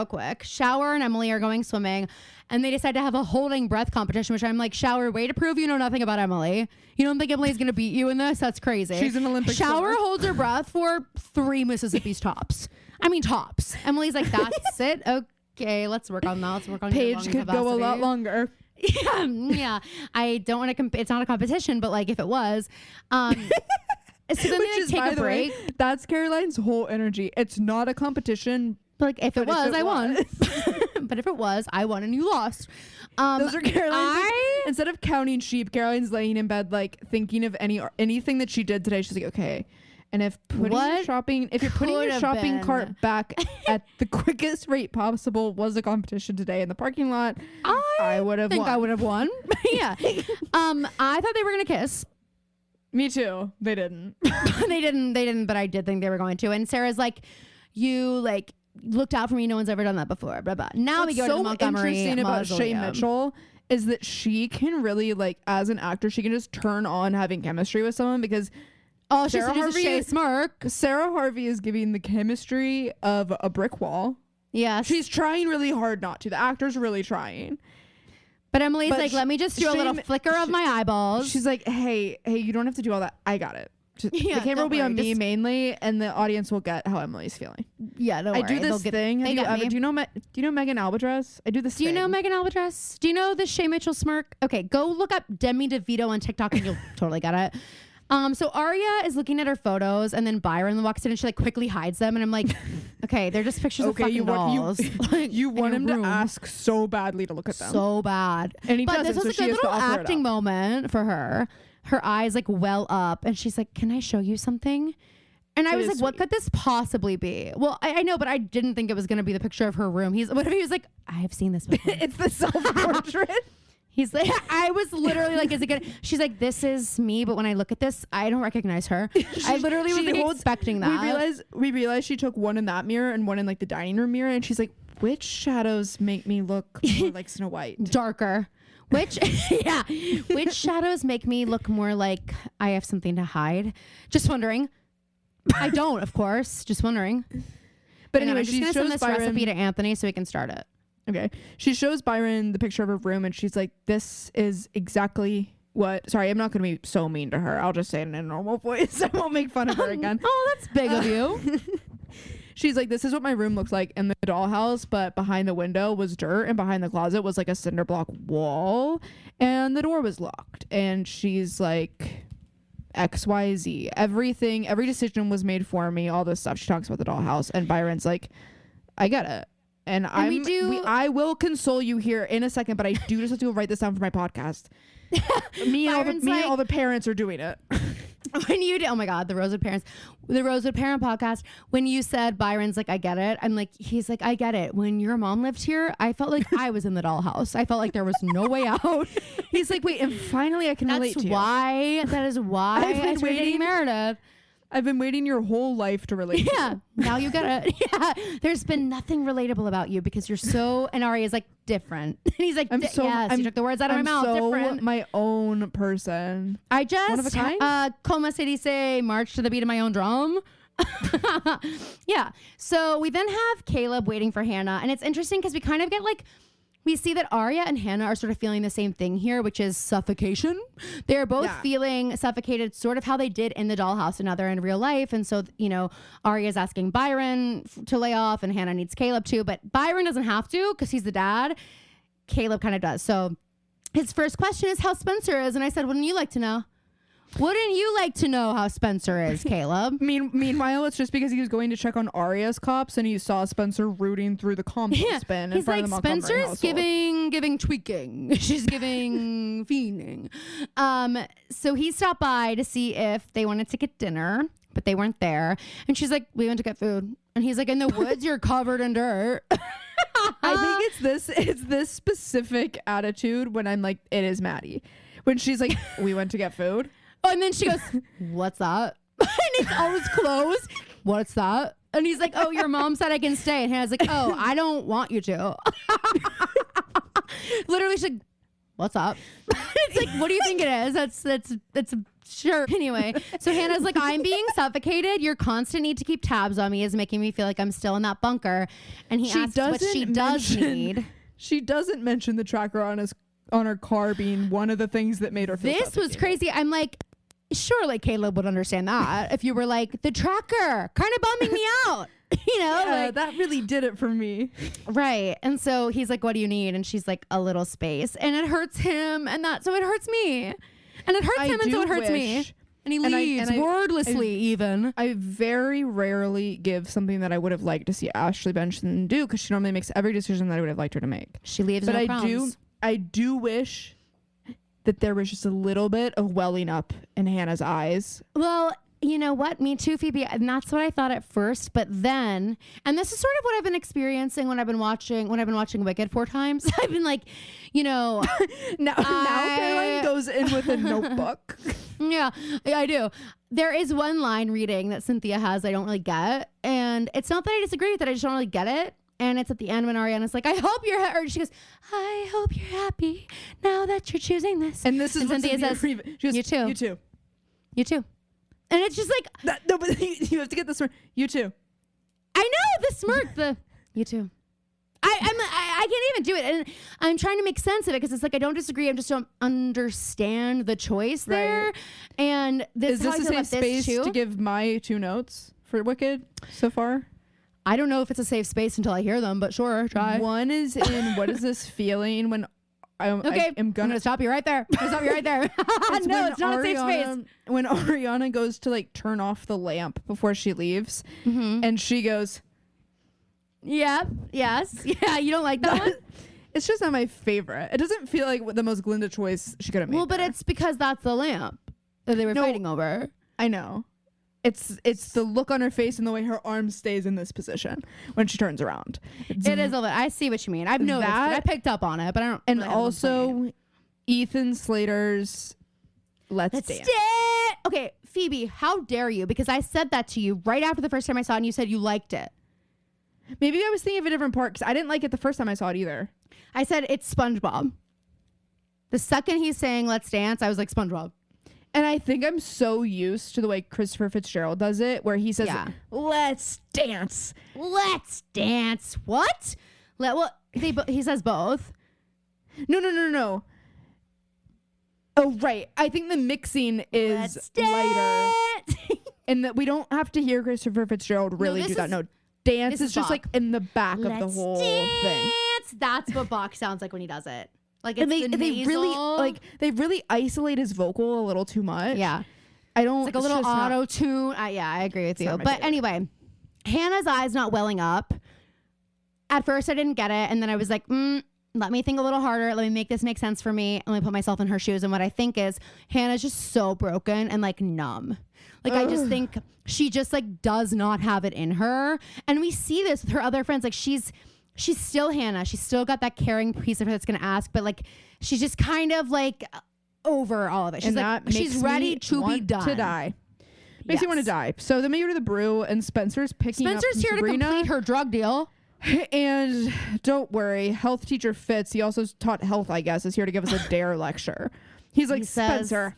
quick. Shower and Emily are going swimming, and they decide to have a holding breath competition, which I'm like, Shower, way to prove you know nothing about Emily. You don't think Emily's going to beat you in this? That's crazy. She's an Olympic Shower swimmer. Holds her breath for 3 Mississippi's tops. I mean, tops. Emily's like, that's it. Okay, let's work on that. Let's work on Paige could go a lot longer. Yeah. I don't want to. It's not a competition, but like if it was. So then they take a break. Way, that's Caroline's whole energy. It's not a competition. But like if it was, I won. But if it was, I won and you lost. Those are Caroline's. Instead of counting sheep, Caroline's laying in bed like thinking of anything that she did today. She's like, okay. And if you're putting your shopping cart back at the quickest rate possible was a competition today in the parking lot, I would have won. I would have won. Yeah. I thought they were gonna kiss. Me too. They didn't. They didn't, but I did think they were going to. And Sarah's like, you like looked out for me. No one's ever done that before. Blah, blah. Now we go to the Montgomery interesting about Shay Mitchell is that she can really, like, as an actor, she can just turn on having chemistry with someone, because she's a Shay smirk. Sarah Harvey is giving the chemistry of a brick wall. Yeah. She's trying really hard not to. The actor's really trying. But Emily's like, let me just do a little flicker of my eyeballs. She's like, hey, you don't have to do all that. I got it. The camera will be on me mainly, and the audience will get how Emily's feeling. Yeah, don't worry. I do this thing. Do you know Megan Albatress? I do this thing. Do you know Megan Albatress? Do you know the Shay Mitchell smirk? Okay, go look up Demi DeVito on TikTok and you'll totally get it. So Aria is looking at her photos, and then Byron walks in, and she like quickly hides them, and I'm like, okay, they're just pictures of fucking dolls. You want him to ask so badly to look at them, so bad, and he but doesn't. this was a good little acting moment for her. Her eyes like well up, and she's like, "Can I show you something?" And I was like, what could this possibly be? Well, I know, but I didn't think it was going to be the picture of her room. What if he was like, I have seen this before. It's the self-portrait. He's like, I was literally like, is it good? She's like, this is me, but when I look at this, I don't recognize her. I literally was like expecting that. We realized she took one in that mirror and one in like the dining room mirror, and she's like, which shadows make me look more like Snow White? Darker. Which shadows make me look more like I have something to hide? Just wondering. I don't, of course. Just wondering. But anyway, I'm just gonna send this recipe to Anthony so he can start it. Okay. She shows Byron the picture of her room, and she's like, this is exactly what... Sorry, I'm not going to be so mean to her. I'll just say it in a normal voice. I won't make fun of her again. Oh, that's big of you. She's like, this is what my room looks like in the dollhouse, but behind the window was dirt, and behind the closet was like a cinder block wall, and the door was locked. And she's like... XYZ, everything, every decision was made for me, all this stuff. She talks about the dollhouse, and Byron's like, I get it, and I will console you here in a second, but I do just have to write this down for my podcast. me and all the parents are doing it. When you did, oh my God, the Rosewood Parent podcast, when you said Byron's like, I get it, I'm like, he's like, I get it. When your mom lived here, I felt like I was in the dollhouse. I felt like there was no way out. He's like, wait, and finally I can relate to you. That is why I've been waiting, Meredith. I've been waiting your whole life to relate. Yeah, now you get it. Yeah, there's been nothing relatable about you because you're so. And Aria is like different. And he's like, yes, you took the words out of my mouth. Different. My own person. I just one of a kind. Como se dice, march to the beat of my own drum. Yeah. So we then have Caleb waiting for Hannah, and it's interesting because we kind of get like. We see that Aria and Hannah are sort of feeling the same thing here, which is suffocation. They're both feeling suffocated, sort of how they did in the dollhouse, and now they're in real life. And so, Aria's asking Byron to lay off, and Hannah needs Caleb to, but Byron doesn't have to because he's the dad. Caleb kind of does. So his first question is how Spencer is. And I said, wouldn't you like to know? Wouldn't you like to know how Spencer is, Caleb? Meanwhile, it's just because he was going to check on Aria's cops and he saw Spencer rooting through the compost bin in front of the Montgomery household. Spencer's giving tweaking. She's giving fiending. So he stopped by to see if they wanted to get dinner, but they weren't there. And she's like, we went to get food. And he's like, in the woods, you're covered in dirt. I think it's this specific attitude when I'm like, it is Maddie. When she's like, we went to get food. Oh, and then she goes, what's that? And it's always closed. What's that? And he's like, oh, your mom said I can stay. And Hannah's like, oh, I don't want you to. Literally, she's like, what's up? It's like, what do you think it is? That's sure. Anyway, so Hannah's like, I'm being suffocated. Your constant need to keep tabs on me is making me feel like I'm still in that bunker. And he asks what she does need. She doesn't mention the tracker on her car being one of the things that made her feel This was crazy. I'm like, surely Caleb would understand that if you were like, the tracker kind of bumming me out. That really did it for me. Right. And so he's like, what do you need? And she's like, a little space. And it hurts him. So it hurts me. And it hurts him. And so it hurts me. And he leaves wordlessly even. I very rarely give something that I would have liked to see Ashley Benson do because she normally makes every decision that I would have liked her to make. She leaves but no crumbs. I do wish that there was just a little bit of welling up in Hannah's eyes. Well, you know what? Me too, Phoebe. And that's what I thought at first. But then, and this is sort of what I've been experiencing when I've been watching Wicked 4 times. I've been like, now Caroline goes in with a notebook. Yeah, I do. There is one line reading that Cynthia has I don't really get. And it's not that I disagree with it. I just don't really get it. And it's at the end when Ariana's like, I hope you're or she goes, I hope you're happy now that you're choosing this. And this is what Cynthia says. She goes, you too. You too. You too. And it's just like. No, but you have to get the smirk. You too. I know, the smirk. You too. I can't even do it. And I'm trying to make sense of it because it's like I don't disagree. I just don't understand the choice there. And this is this the same space to give my 2 notes for Wicked so far? I don't know if it's a safe space until I hear them, but sure, try. One is in what is this feeling when I'm gonna stop you right there. No, it's not a safe space. When Ariana goes to like turn off the lamp before she leaves, and she goes, yeah, yes, yeah. You don't like that one? It's just not my favorite. It doesn't feel like the most Glinda choice she could have made. Well, but it's because that's the lamp that they were fighting over. I know. It's the look on her face and the way her arm stays in this position when she turns around. It is a little. I see what you mean. I've noticed it. I picked up on it, but I don't. And really also, Ethan Slater's Let's Dance. Okay, Phoebe, how dare you? Because I said that to you right after the first time I saw it, and you said you liked it. Maybe I was thinking of a different part because I didn't like it the first time I saw it either. I said it's SpongeBob. The second he's saying Let's Dance, I was like SpongeBob. And I think I'm so used to the way Christopher Fitzgerald does it, where he says, "Let's dance, let's dance." What? He says both. No. Oh, right. I think the mixing is lighter, and that we don't have to hear Christopher Fitzgerald really do that. No, dance is just like in the back of the whole thing. That's what Bach sounds like when he does it. Like it's they really isolate his vocal a little too much. Yeah, I don't. It's like a little auto tune. Yeah, I agree with you. But anyway, Hannah's eyes not welling up. At first, I didn't get it, and then I was like, let me think a little harder. Let me make this make sense for me. Let me put myself in her shoes. And what I think is Hannah's just so broken and like numb. Like I just think she just like does not have it in her, and we see this with her other friends. Like she's still Hannah. She's still got that caring piece of her that's going to ask, but like, she's just kind of like over all of it. She's like, she's ready to be done. To die. Makes you want to die. So then we go to the brew and Spencer's picking up here Sabrina. To complete her drug deal. And don't worry, health teacher Fitz, he also taught health, I guess, is here to give us a dare lecture. He's like, Spencer.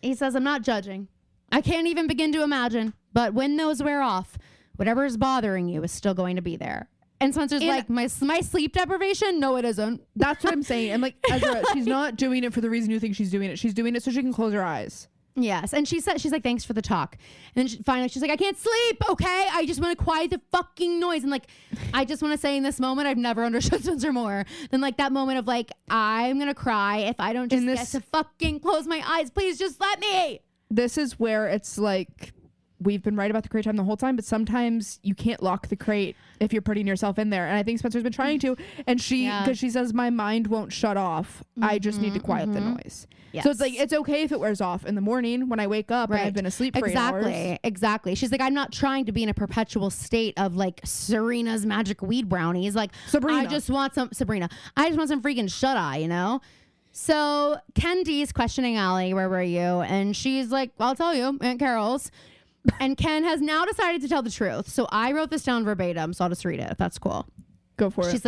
He says, I'm not judging. I can't even begin to imagine, but when those wear off, whatever is bothering you is still going to be there. And Spencer's like, my sleep deprivation? No, it isn't. That's what I'm saying. And like, Ezra, she's not doing it for the reason you think she's doing it. She's doing it so she can close her eyes. Yes. And she's like, thanks for the talk. And then finally she's like, I can't sleep. Okay. I just want to quiet the fucking noise. And like, I just want to say in this moment, I've never understood Spencer more than like that moment of like, I'm going to cry if I don't just get to fucking close my eyes. Please just let me. This is where it's like, we've been right about the crate time the whole time, but sometimes you can't lock the crate if you're putting yourself in there. And I think Spencer's been trying to, and because she says, my mind won't shut off. I just need to quiet the noise. Yes. So it's like, it's okay if it wears off in the morning when I wake up and I've been asleep for 8 hours. Exactly. She's like, I'm not trying to be in a perpetual state of like Serena's magic weed brownies. Like, I just want some freaking shut eye, you know? So Ken D's questioning Allie, where were you? And she's like, I'll tell you, Aunt Carol's. And Ken has now decided to tell the truth. So I wrote this down verbatim, so I'll just read it if that's cool. Go for it. He's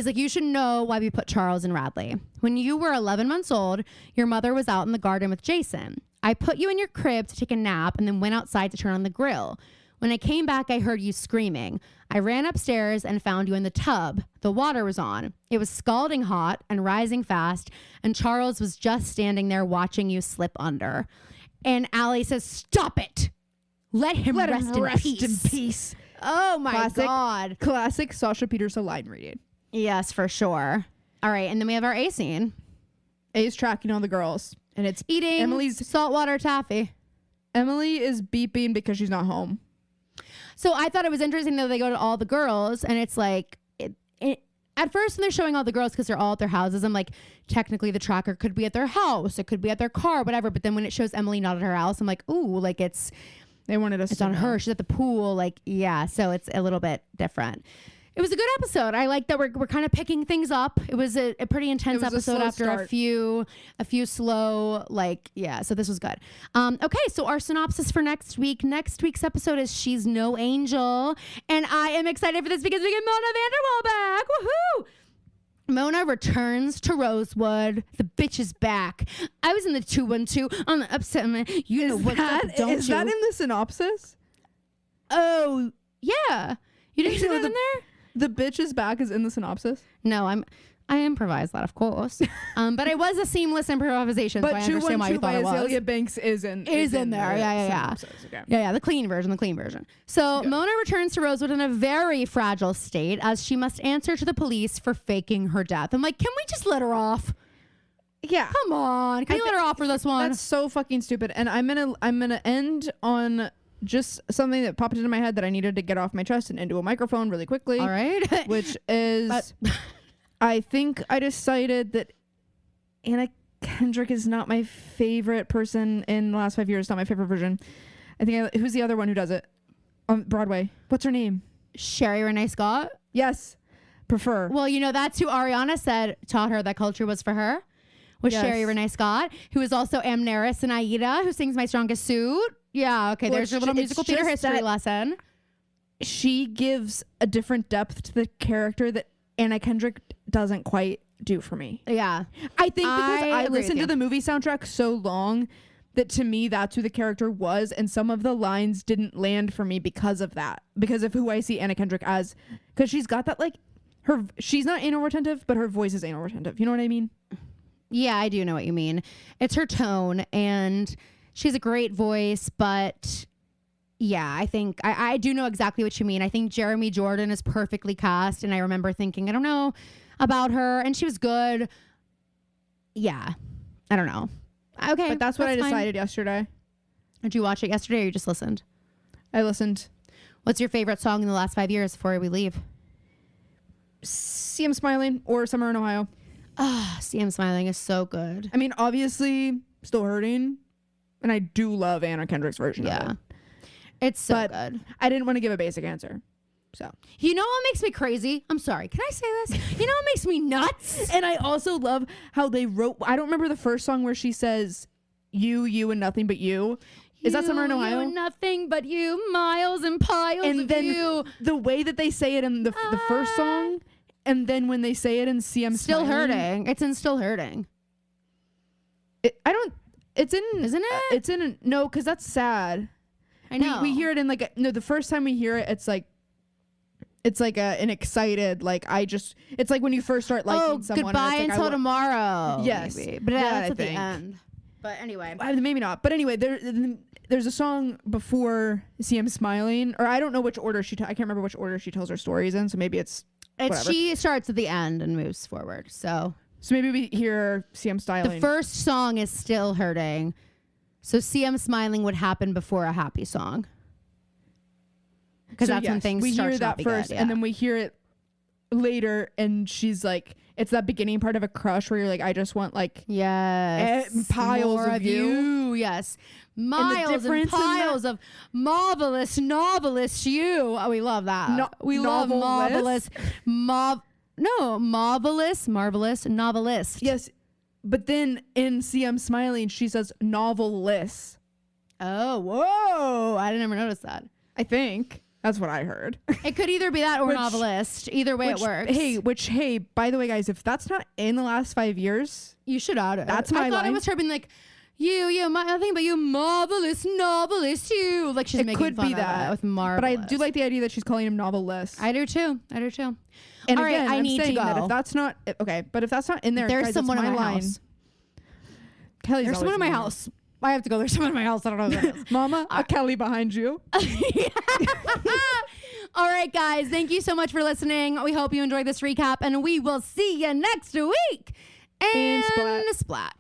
like, you should know why we put Charles and Radley. When you were 11 months old, your mother was out in the garden with Jason. I put you in your crib to take a nap and then went outside to turn on the grill. When I came back, I heard you screaming. I ran upstairs and found you in the tub. The water was on. It was scalding hot and rising fast, and Charles was just standing there watching you slip under. And Allie says, stop it. Let him rest in peace. Oh my God. Classic Sasha Peterson line reading. Yes, for sure. All right. And then we have our A scene. A's tracking all the girls. And it's eating Emily's saltwater taffy. Emily is beeping because she's not home. So I thought it was interesting that they go to all the girls and it's like, at first when they're showing all the girls because they're all at their houses, I'm like, technically the tracker could be at their house. It could be at their car, whatever. But then when it shows Emily not at her house, I'm like, ooh, like they wanted us it's on her. She's at the pool. Like, yeah. So it's a little bit different. It was a good episode. I like that we're kind of picking things up. It was a pretty intense episode after a few slow, like, yeah. So this was good. Okay. So our synopsis for next week. Next week's episode is She's No Angel. And I am excited for this because we get Mona Vanderwall back. Woohoo! Mona returns to Rosewood. The bitch is back. I was in the 212 on the upset. You know what's up, don't you? Is that in the synopsis? Oh, yeah. You didn't see that in there? The bitch is back is in the synopsis? No, I improvised that, of course. But it was a seamless improvisation, so I understand why you thought it was. Azalea Banks is in there. Yeah. Okay. Yeah, the clean version. So Mona returns to Rosewood in a very fragile state as she must answer to the police for faking her death. I'm like, can we just let her off? Yeah. Come on. Can you let her off for this one? That's so fucking stupid. And I'm gonna end on just something that popped into my head that I needed to get off my chest and into a microphone really quickly. All right. Which is I think I decided that Anna Kendrick is not my favorite person in the last 5 years. Not my favorite version. Who's the other one who does it on Broadway? What's her name? Sherry Renee Scott. Yes. Prefer. Well, that's who Ariana taught her that culture was for her. Was Sherry Renee Scott, who is also Amneris and Aida, who sings My Strongest Suit. Yeah. Okay. There's your little musical theater history lesson. She gives a different depth to the character that Anna Kendrick doesn't quite do for me. Yeah. I think because I listened to the movie soundtrack so long that to me that's who the character was, and some of the lines didn't land for me because of that. Because of who I see Anna Kendrick as. Because she's got that she's not anal retentive, but her voice is anal retentive. You know what I mean? Yeah, I do know what you mean. It's her tone, and she's a great voice, but yeah, I think I do know exactly what you mean. I think Jeremy Jordan is perfectly cast, and I remember thinking, I don't know about her, and she was good. Yeah, I don't know. Okay, but that's what I decided yesterday. Did you watch it yesterday, or you just listened? I listened. What's your favorite song in the last 5 years before we leave? See 'Em Smiling or Summer in Ohio. See 'Em Smiling is so good. I mean, obviously, Still Hurting, and I do love Anna Kendrick's version of it. It's so good. I didn't want to give a basic answer. So, you know what makes me crazy? I'm sorry. Can I say this? You know what makes me nuts? And I also love how they wrote. I don't remember the first song where she says, you and nothing but you. Is that Summer in Ohio? You and nothing but you, miles and piles and of then you. The way that they say it in the first song, and then when they say it in See 'Em Still Smiling, Hurting. It's in Still Hurting. It's in. Isn't it? It's in. No, because that's sad. I know. We hear it in the first time we hear it, it's like an excited, it's like when you first start liking someone. Goodbye and until tomorrow. Yes. Maybe. But that's at the end. But anyway. Maybe not. But anyway, there's a song before See 'Em Smiling, or I don't know which order I can't remember which order she tells her stories in, so maybe it's whatever. She starts at the end and moves forward, so maybe we hear See 'Em Smiling. The first song is Still Hurting. So See 'Em Smiling would happen before a happy song. Because that's when things we start hear that first, and then we hear it later, and she's like, it's that beginning part of a crush where you're like, I just want piles of you. Yes, miles and piles of marvelous novelist you. Oh, we love that. We love marvelous, marvelous novelist. Yes. But then in See 'Em Smiling, she says novelist. Oh, whoa. I didn't ever notice that. I think that's what I heard. It could either be that or novelist. Either way it works. Hey, by the way, guys, if that's not in the last 5 years, you should add it. That's my line. I thought it was her being like, nothing but you, marvelous novelist, you. Like she's making fun of that with marvelous. But I do like the idea that she's calling him novelist. I do too. And all again, right, I need to go. That if that's not okay, but if that's not in there, there's guys, someone in my line. house. There's someone in my house. I have to go. There's someone in my house. I don't know who that is. Mama, Kelly behind you. All right, guys. Thank you so much for listening. We hope you enjoyed this recap, and we will see you next week. And splat.